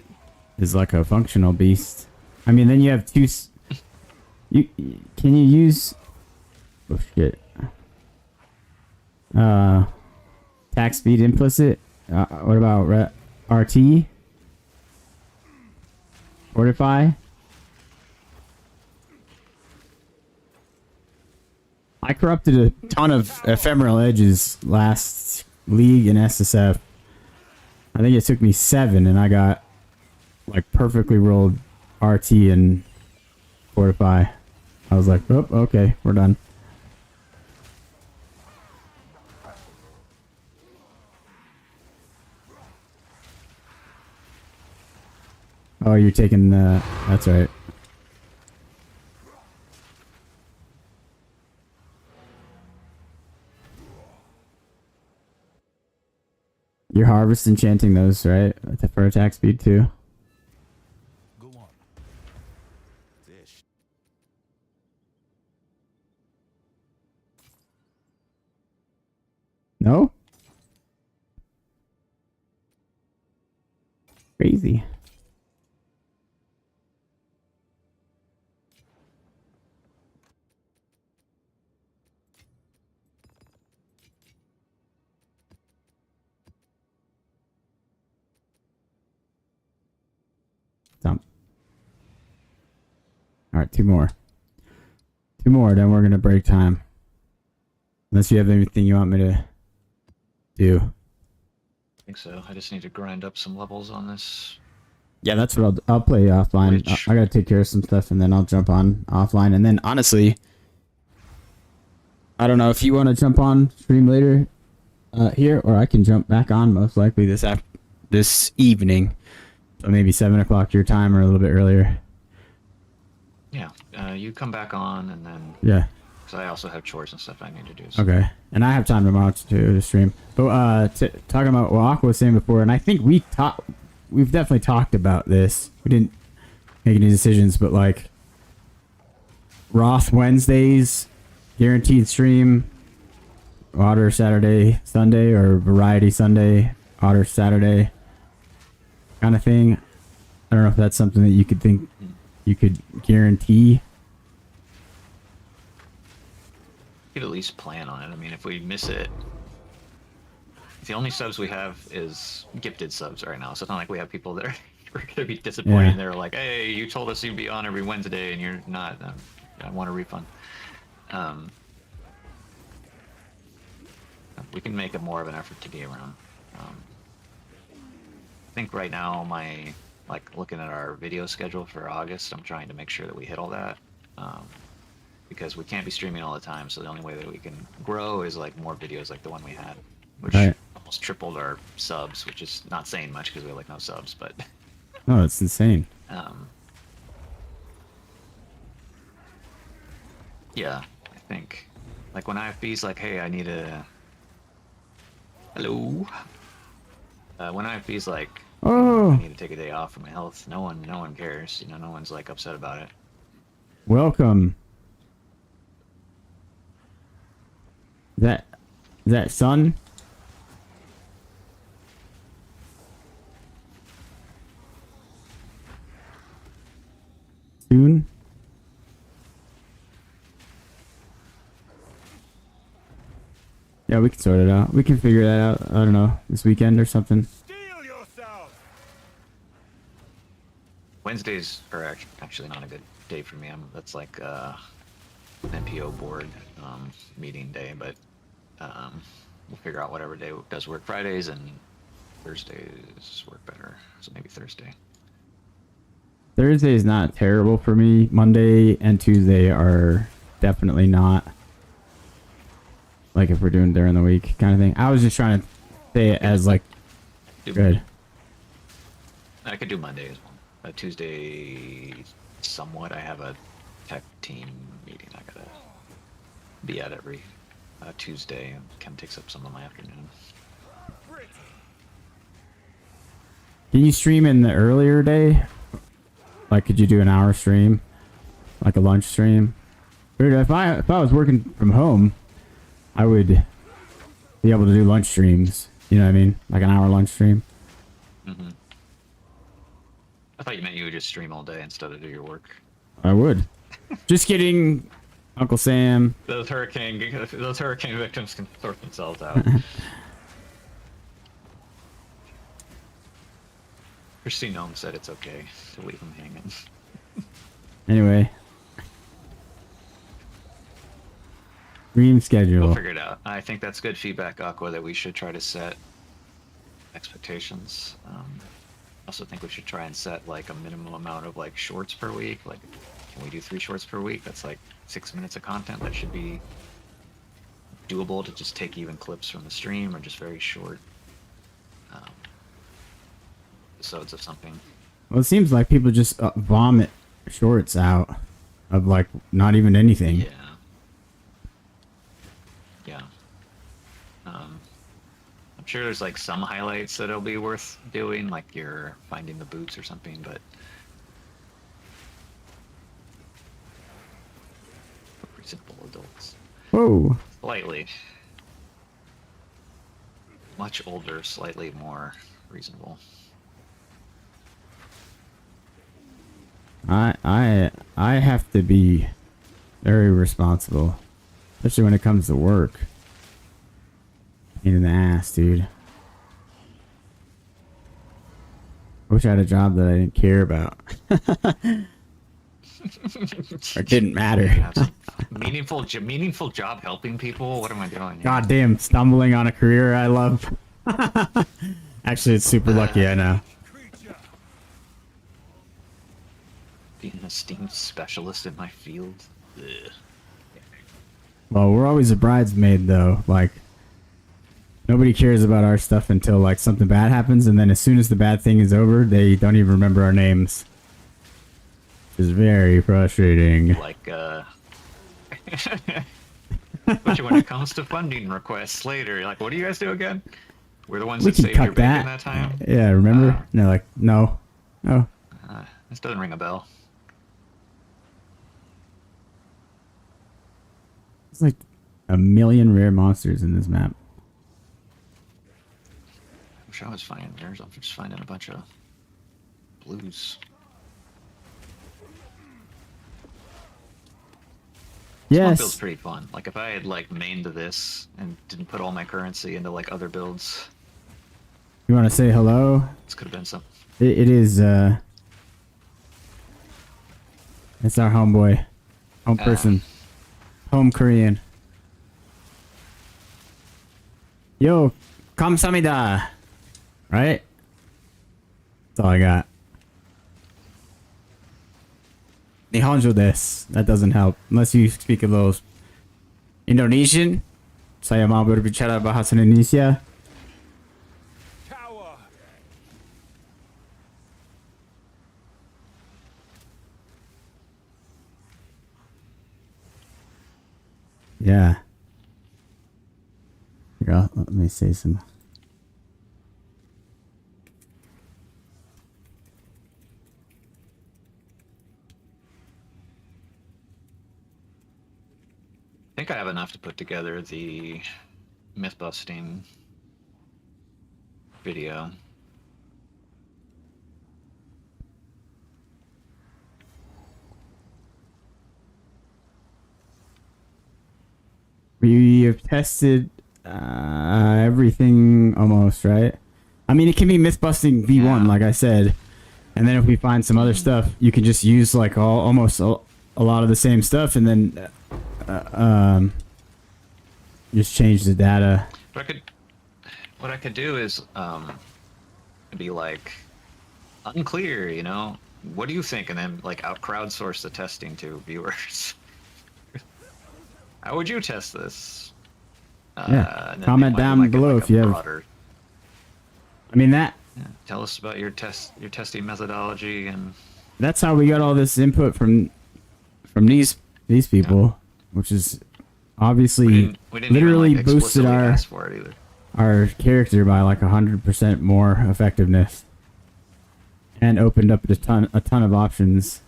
is like a functional beast. I mean, then you have 2. Can you use? Oh shit. Attack speed implicit. What about RT? Fortify. I corrupted a ton of ephemeral edges last league in SSF. I think it took me 7, and I got like perfectly rolled RT and Fortify. I was like, oh, okay, we're done. Oh, you're taking the... That's right. You're harvest enchanting those, right? For attack speed too.
Go on. Fish.
No? Crazy. Dump. Alright, 2 more. 2 more, then we're gonna break time. Unless you have anything you want me to do.
I think so. I just need to grind up some levels on this.
Yeah, that's what I'll play offline. I gotta take care of some stuff and then I'll jump on offline. And then honestly, I don't know if you want to jump on stream later here, or I can jump back on most likely this evening. So maybe 7 o'clock your time or a little bit earlier.
Yeah, you come back on and then...
Yeah.
Because I also have chores and stuff I need to do. So.
Okay. And I have time tomorrow to stream. But talking about what Aqua was saying before, and I think we've definitely talked about this. We didn't make any decisions, but like Wroth Wednesdays, guaranteed stream, Otter Saturday, Sunday, or Variety Sunday, Otter Saturday kind of thing. I don't know if that's something that you could think you could guarantee.
You could at least plan on it. I mean, if we miss it, the only subs we have is gifted subs right now. So it's not like we have people that are going to be disappointed.
Yeah.
They're like, hey, you told us you'd be on every Wednesday and you're not. I want a refund. We can make it more of an effort to be around. I think right now looking at our video schedule for August, I'm trying to make sure that we hit all that. Because we can't be streaming all the time, so the only way that we can grow is like more videos like the one we had, which almost tripled our subs, which is not saying much because we have like no subs, but
Oh, it's insane.
Yeah, I think like when IFB's like, hey, I need a hello. When IFB's like, I need to take a day off for my health, no one cares. You know, no one's like upset about it.
Welcome. Is that sun? Soon? Yeah, we can sort it out. We can figure that out. I don't know, this weekend or something.
Steel yourself!
Wednesdays are actually not a good day for me. That's like an NPO board meeting day, but we'll figure out whatever day does work. Fridays and Thursdays work better, so maybe Thursday.
Thursday is not terrible for me. Monday and Tuesday are definitely not. Like if we're doing during the week kind of thing. I was just trying to say it as like good.
I could do Monday as well. Tuesday, somewhat. I have a tech team meeting I gotta be at every Tuesday. Kind of takes up some of my afternoon.
Can you stream in the earlier day? Like, could you do an hour stream, like a lunch stream? Dude, if I was working from home, I would be able to do lunch streams. You know what I mean? Like an hour lunch stream.
Mm-hmm. I thought you meant you would just stream all day instead of do your work.
I would. Just kidding, Uncle Sam.
Those hurricane victims can sort themselves out. Christine Ohm said it's okay to leave them hanging.
Anyway. Stream schedule.
We'll figure it out. I think that's good feedback, Aqua, that we should try to set expectations. I also think we should try and set like a minimum amount of like shorts per week. Like, can we do 3 shorts per week? That's like 6 minutes of content. That should be doable to just take even clips from the stream or just very short episodes of something.
Well, it seems like people just vomit shorts out of like not even anything.
Yeah. Yeah. I'm sure there's like some highlights that'll be worth doing, like you're finding the boots or something, but reasonable adults.
Whoa.
Slightly. Much older, slightly more reasonable.
I have to be very responsible, especially when it comes to work. Pain in the ass, dude. I wish I had a job that I didn't care about. Or didn't matter.
meaningful job helping people. What am I doing here?
God damn, stumbling on a career I love. Actually, it's super lucky, I know.
Being an esteemed specialist in my field. Ugh.
Well, we're always a bridesmaid, though. Like, nobody cares about our stuff until, like, something bad happens, and then as soon as the bad thing is over, they don't even remember our names. It's very frustrating.
Like, especially when it comes to funding requests later. You're like, what do you guys do again? We're the ones
We
that
can
saved your
cut
bacon
that.
that time?
Yeah, remember? And they're like, no. Oh.
This doesn't ring a bell.
It's like a million rare monsters in this map.
I wish I was finding theirs. I'm just finding a bunch of blues. This one build's
Yes.
pretty fun. Like if I had like mained this and didn't put all my currency into like other builds,
You want to say hello?
this could have been some.
It is, it's our homeboy. Home person. Home Korean. Yo, kamsamida. Right? That's all I got. Nihonjo desu. That doesn't help. Unless you speak a little Indonesian. Saya mau berbicara bahasa Indonesia.
Tower!
Yeah. Here, let me say some.
I think I have enough to put together the myth busting video.
We have tested everything almost, right? I mean, it can be myth busting V1,
Yeah.
like I said, and then if we find some other stuff, you can just use like almost a lot of the same stuff, and then just change the data.
What I could do is be like unclear, you know. What do you think? And then like out crowdsource the testing to viewers. How would you test this?
Yeah.
And then
Comment
we
down
might get,
below
like,
if
a
you have.
broader-
I mean that.
Yeah, tell us about your testing methodology and
That's how we got all this input from these people, which is obviously
we didn't
literally
even, like,
boosted
explicitly ask for it either.
our character by like 100% more effectiveness, and opened up a ton of options.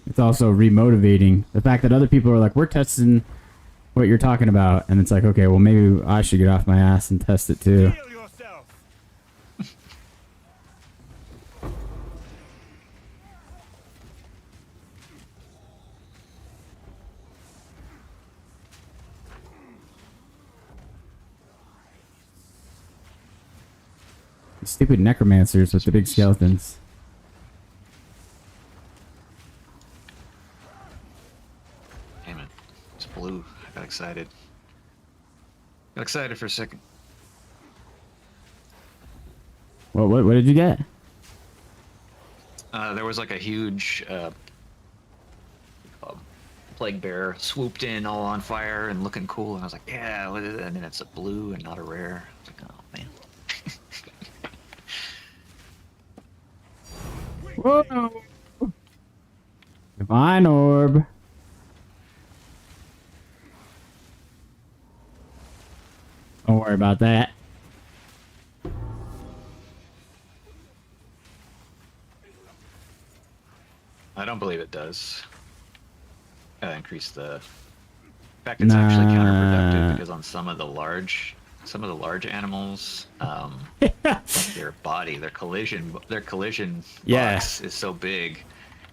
It's also remotivating the fact that other people are like, we're testing what you're talking about, and it's like, okay, well maybe I should get off my ass and test it too.
Heal yourself.
Stupid necromancers with the big skeletons.
Damn it. It's blue. I got excited. Got excited for a second.
What did you get?
There was like a huge plague bear swooped in all on fire and looking cool, and I was like, yeah, what is it? And then it's a blue and not a rare. I was like, oh man.
Whoa! Divine orb. Don't worry about that.
I don't believe it does. Increase the. In fact, it's actually counterproductive because on some of the large animals, their body, their collision
Yeah.
box is so big,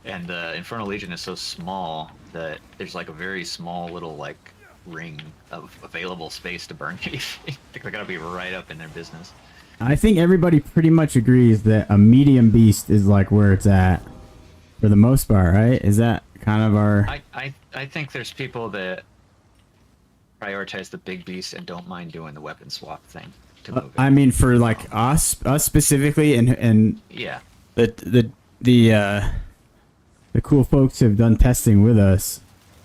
and the Infernal Legion is so small that there's like a very small little like ring of available space to burn anything. They're gonna be right up in their business.
I think everybody pretty much agrees that a medium beast is like where it's at for the most part, right? Is that kind of our...
I think there's people that prioritize the big beast and don't mind doing the weapon swap thing to move it.
I mean, for like us specifically, and
Yeah.
the cool folks who have done testing with us,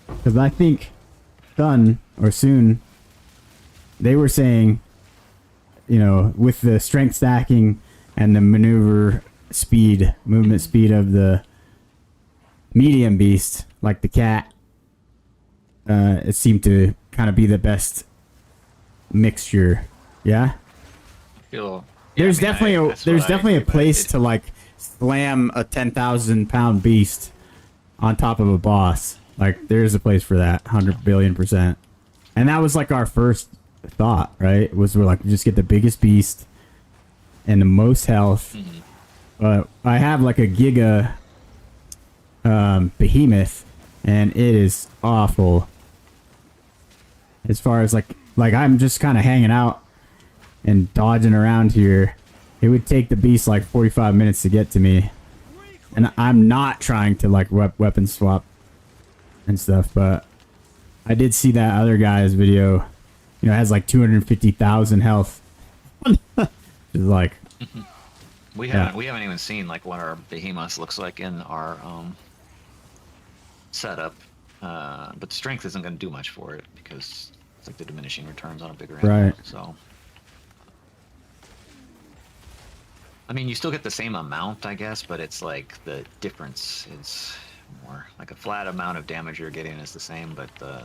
because I think soon they were saying, you know, with the strength stacking and the movement speed of the medium beast, like the cat, it seemed to kind of be the best mixture. Yeah. There's definitely a place to like slam a 10,000 pound beast on top of a boss. Like there's a place for that, 100 billion%. And that was like our first thought, right? Was we're like, just get the biggest beast and the most health. But I have like a giga behemoth, and it is awful. As far as like I'm just kind of hanging out and dodging around here. It would take the beast like 45 minutes to get to me, and I'm not trying to like weapon swap and stuff. But I did see that other guy's video. You know, it has like 250,000 health. It's like
We haven't even seen like what our behemoth looks like in our setup, but strength isn't going to do much for it because it's like the diminishing returns on a bigger animal.
Right.
So, I mean, you still get the same amount, I guess, but it's like the difference is more. Like a flat amount of damage you're getting is the same, but the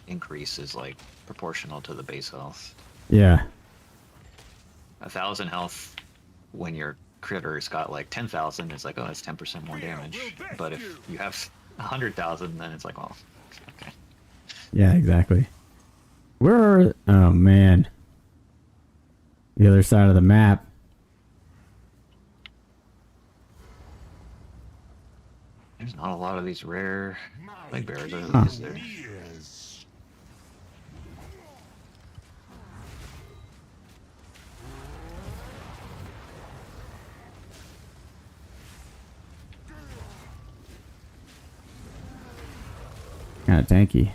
increase is like proportional to the base health.
yeah.
1,000 health when your critter's got like 10,000, it's like, oh, that's 10% more damage. But if you have 100,000, then it's like, well, okay.
Yeah, exactly. Where are... Oh, man. The other side of the map.
There's not a lot of these rare plague bearers,
Huh.
is there?
Yes.
Kind of tanky.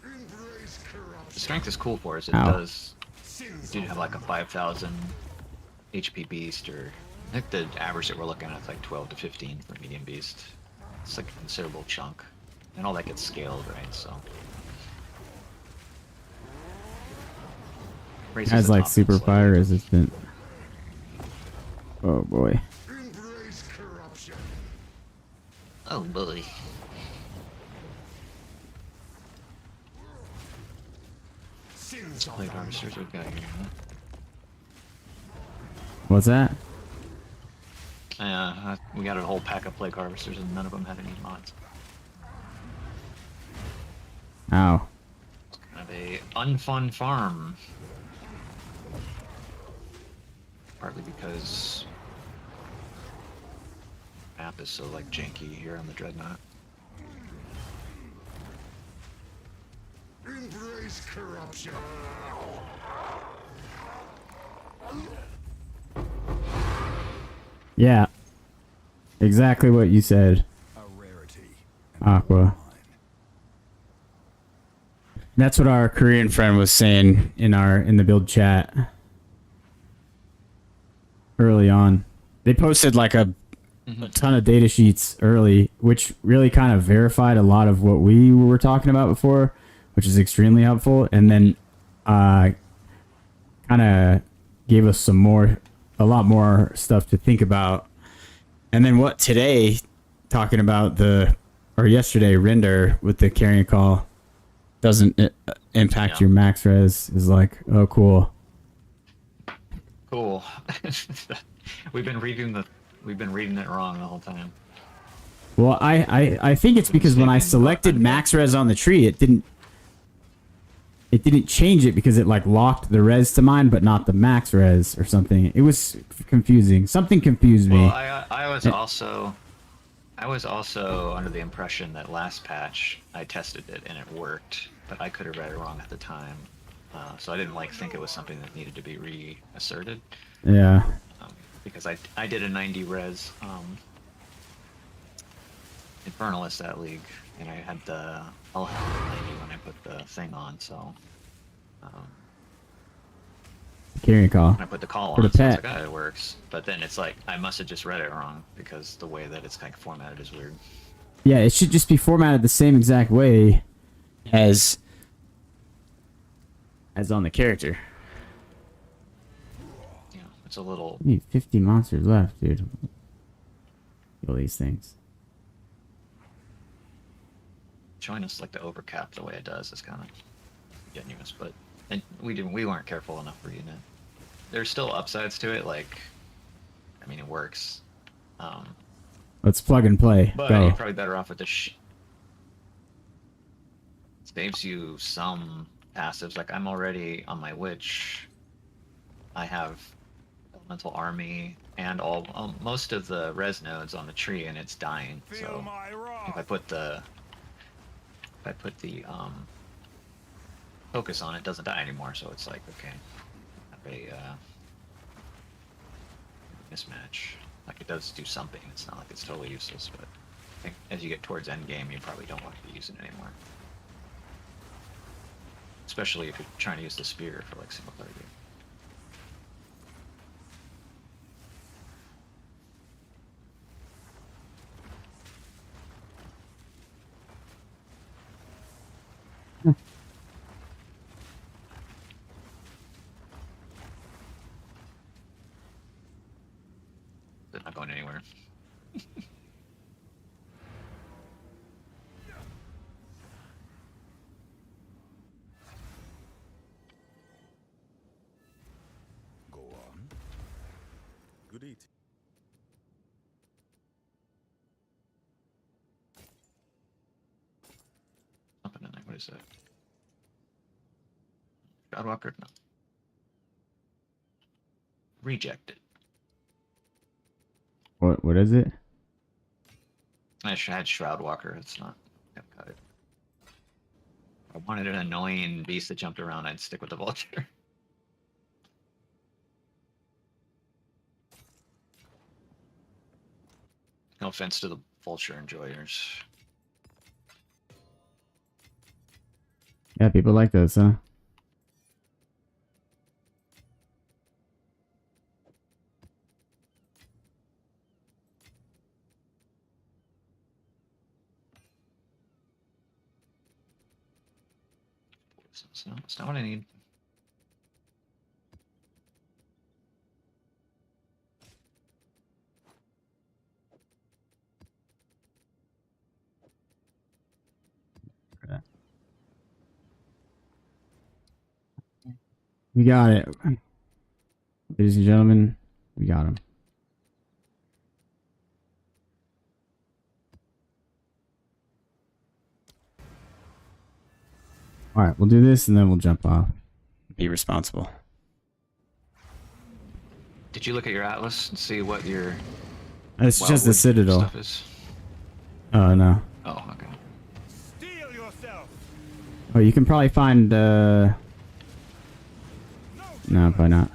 Embrace
The
corruption.
strength is cool for us. It
Ow.
does. You do have like a 5,000 HP beast, or I think the average that we're looking at is like 12 to 15 for medium beast. It's like a considerable chunk, and all that gets scaled, right? So. Raises
Has
the
like
top
super
slightly.
fire resistant. Oh boy.
Embrace corruption.
Oh boy.
Sins of
Plague
thy
harvesters we've got here.
What's that?
We got a whole pack of plague harvesters, and none of them had any mods.
Ow.
Kind of a unfun farm. Partly because map is so like janky here on the Dreadnought.
Embrace corruption.
Yeah. Exactly what you said,
A rarity.
Aqua. That's what our Korean friend was saying in the build chat early on. They posted like a ton of data sheets early, which really kind of verified a lot of what we were talking about before, which is extremely helpful. And then kind of gave us a lot more stuff to think about. And then what today, talking about yesterday, render with the carrying call doesn't impact
Yeah.
your max res is like, oh, cool.
Cool. We've been reading it wrong the whole time.
Well, I think it's because when I selected max res on the tree, it didn't change it because it like locked the res to mine, but not the max res or something. It was confusing. Something confused me.
Well, I was also under the impression that last patch I tested it and it worked, but I could have read it wrong at the time. So I didn't think it was something that needed to be reasserted.
Yeah.
Because I did a 90 res Infernalist that league, and I had I'll have 90 when I put the thing on, so
Carrying call.
when I put the call
For
on,
the
so I was
pet.
like, oh, it works. But then it's like I must have just read it wrong because the way that it's kind of formatted is weird.
Yeah, it should just be formatted the same exact way as on the character.
Yeah, it's a little.
You need 50 monsters left, dude. Kill these things.
Showing us like the overcap the way it does is kind of genuous, but we weren't careful enough reading it. There's still upsides to it, I mean, it works.
Let's plug and play.
But
Go.
you're probably better off with the saves you some passives. Like I'm already on my witch. I have elemental army and most of the res nodes on the tree, and it's dying.
Feel
So
my
if
wrath.
I put the focus on it, doesn't die anymore. So it's like okay, have a mismatch. Like it does do something. It's not like it's totally useless, but I think as you get towards end game, you probably don't want to be using it anymore. Especially if you're trying to use the spear for like single player game. They're not going anywhere.
Go on. Good eat.
is it? Shroudwalker? No. Rejected.
What is it?
I had Shroudwalker. It's not. I've got it. If I wanted an annoying beast that jumped around, I'd stick with the vulture. No offense to the vulture enjoyers.
Yeah, people like those, huh?
So it's not what I need.
We got it. Ladies and gentlemen, we got him. Alright, we'll do this and then we'll jump off. Be responsible.
Did you look at your atlas and see what your
It's just the
wildwood
Citadel.
stuff is?
Oh, no.
Oh, okay.
Steel yourself.
Oh, you can probably find, No, probably not.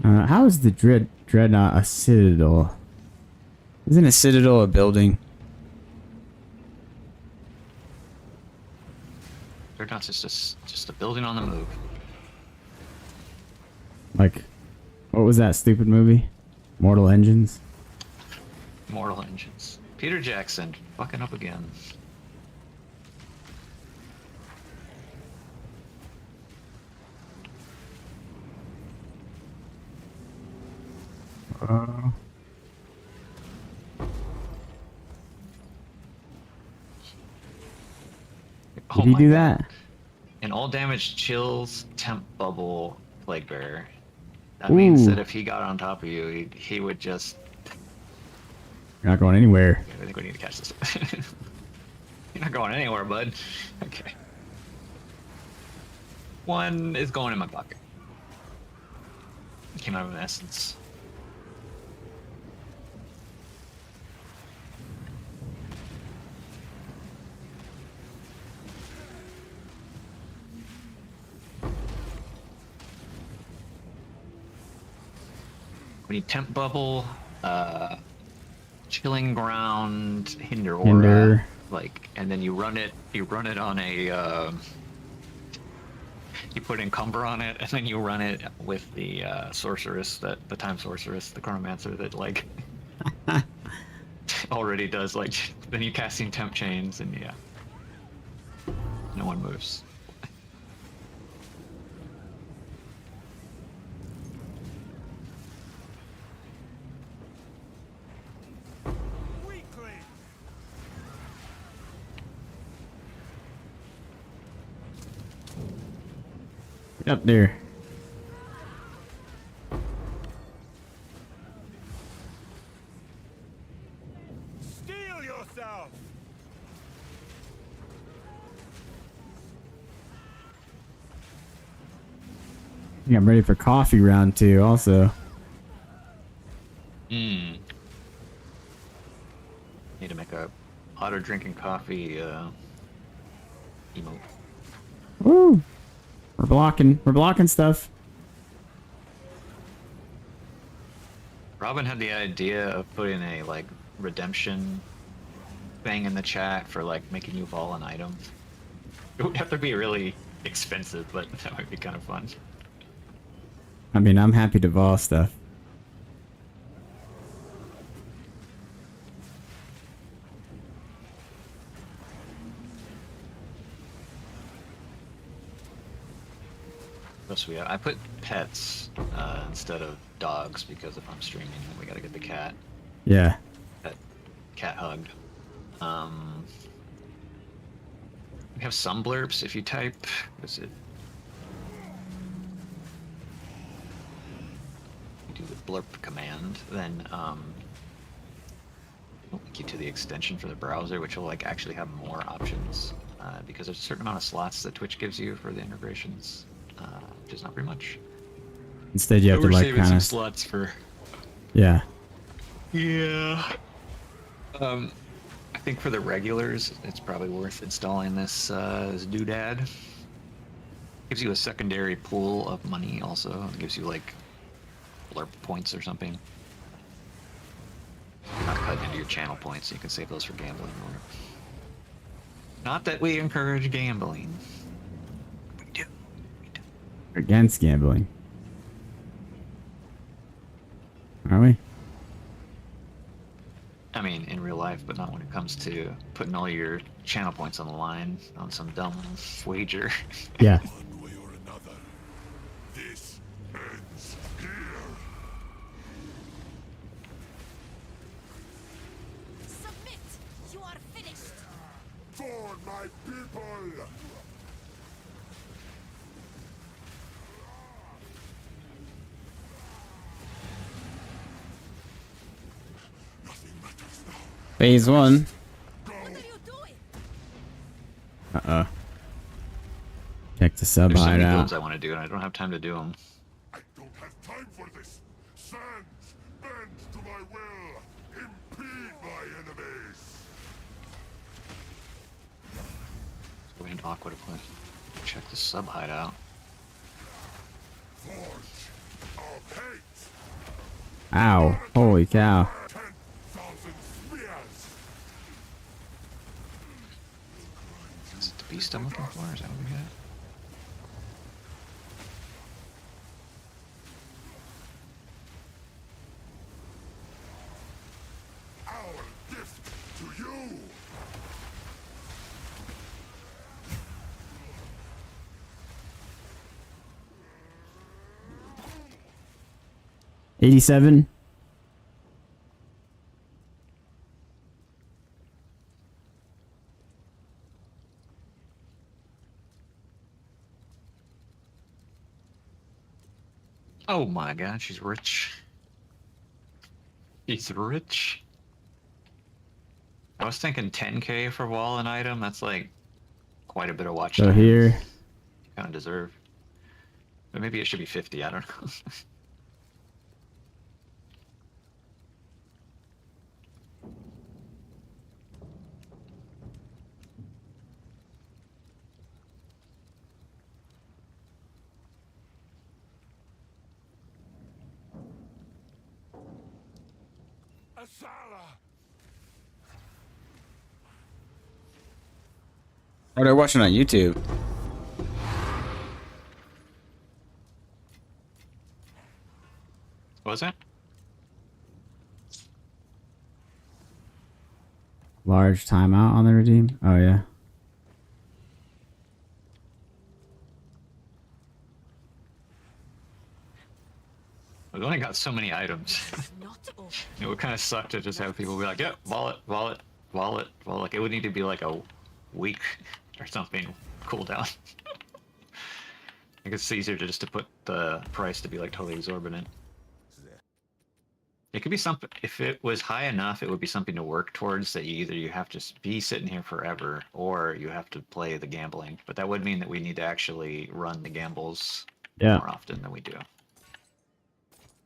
How is the Dreadnought a Citadel? Isn't a Citadel a building?
Dreadnought's just a building on the move.
Like, what was that stupid movie? Mortal Engines?
Mortal Engines. Peter Jackson, fucking up again.
Did he
my
do
God.
that?
An all damage chills temp bubble plague bearer. That means
Ooh.
that if he got on top of you, he would just.
You're not going anywhere.
I think we need to catch this. You're not going anywhere, bud. Okay. One is going in my pocket. Came out of an essence. We need temp bubble, chilling ground, hinder aura,
Hinder.
like, and then you run it on a, you put encumber on it, and then you run it with the sorceress, the time sorceress, the chronomancer that like already does like, then you casting temp chains, and yeah, no one moves.
Weakling.
Get up there.
Steel yourself.
Yeah, I'm ready for coffee round 2 also.
Need to make a hotter drinking coffee emote.
Woo! We're blocking stuff.
Robin had the idea of putting a like redemption thing in the chat for like making you vol an item. It would have to be really expensive, but that would be kind of fun.
I mean, I'm happy to vol stuff.
What else we got? I put pets instead of dogs because if I'm streaming, we gotta get the cat.
Yeah.
Cat hugged. We have some blurbs if you type. What is it? You do the blurb command, then it'll link you to the extension for the browser, which will like actually have more options because there's a certain amount of slots that Twitch gives you for the integrations, which is not very much.
Instead, you have to
We're
like
saving
kind
some
of.
slots for.
Yeah.
Yeah. I think for the regulars, it's probably worth installing this doodad. Gives you a secondary pool of money also. It gives you like blurb points or something. Not cut into your channel points, so you can save those for gambling. Not that we encourage gambling. We do.
Against gambling. Are we?
I mean, in real life, but not when it comes to putting all your channel points on the line on some dumb wager.
Yeah.
One way or another, this ends here.
Submit! You are finished!
For my people! Nothing matters now.
Phase 1.
What are you doing?
Uh-oh. Check the sub
There's so many
hideout.
builds I want to do, and I don't have time to do them.
I don't have time for this. Sands, bend to my will. Impede my enemies.
Go into Aqua to play. Check the sub hideout.
Forge of hate.
Ow. Holy cow.
10,000 spears.
Is it the beast I'm looking for? Is that what we got?
Our gift to you.
$87.
Oh my god, she's rich. She's rich. I was thinking 10k for wall and item. That's like quite a bit of watch
So
time.
here.
You kind of deserve. But maybe it should be 50. I don't know.
Asala.
Oh, they're watching on YouTube.
What was that?
Large timeout on the redeem. Oh, yeah.
We've only got so many items.
Not over.
It would kind of suck to just have people be like, "Yep, wallet, wallet, wallet." Well, like it would need to be like a week or something cooldown. I guess it's easier to just to put the price to be like totally exorbitant. It could be something. If it was high enough, it would be something to work towards. That you have to be sitting here forever, or you have to play the gambling. But that would mean that we need to actually run the gambles
Yeah.
more often than we do.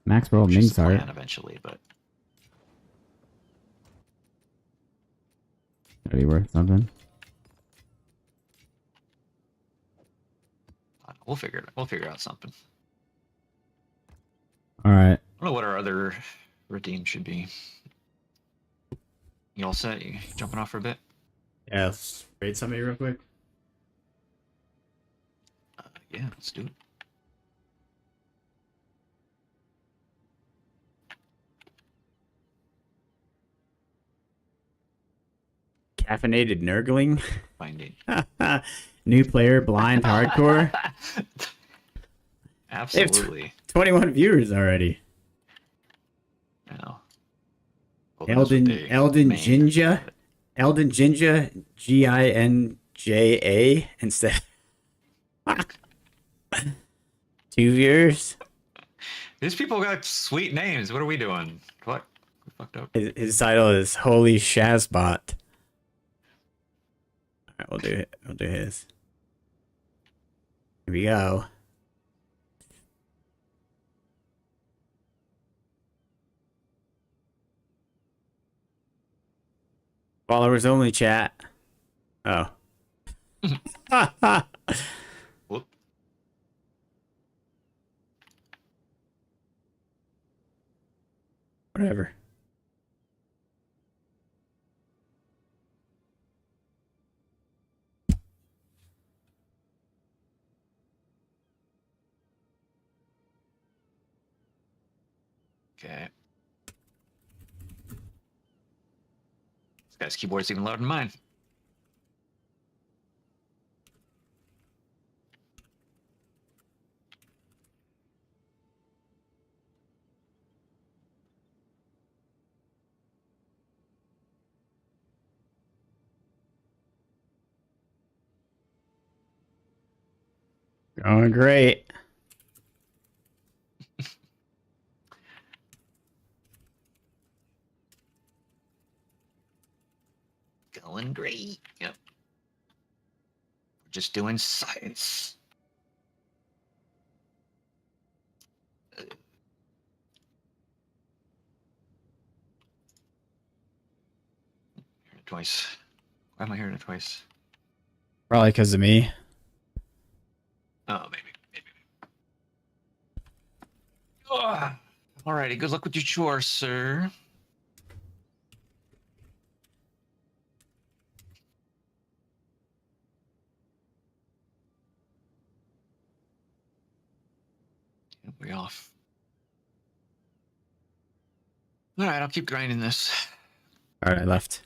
Max World
Which is
Mings
the
art.
plan eventually, but
That'd be worth something.
we'll figure it. We'll figure out something.
All right.
I don't know what our other redeem should be. You all set? You jumping off for a bit?
Yeah, let's raid somebody real quick.
Yeah, let's do it.
Caffeinated Nurgling.
Finding.
New player, blind hardcore.
Absolutely.
21 viewers already.
I know. Well, that's what
Elden
they
Elden
made.
Jinja. Elden Jinja. Ginja. JA instead. 2 viewers.
These people got sweet names. What are we doing? What? We fucked up.
His title is Holy Shazbot. Alright, we'll do it. We'll do his. Here we go. Followers only chat. Oh.
Whoop.
Whatever.
Okay. This guy's keyboard's even louder than mine.
Going great.
Going great. Yep. We're just doing science. Hearing it twice. Why am I hearing it twice?
Probably because of me.
Oh, maybe. Oh. Alrighty, good luck with your chores, sir. We off. Alright, I'll keep grinding this.
Alright, I left.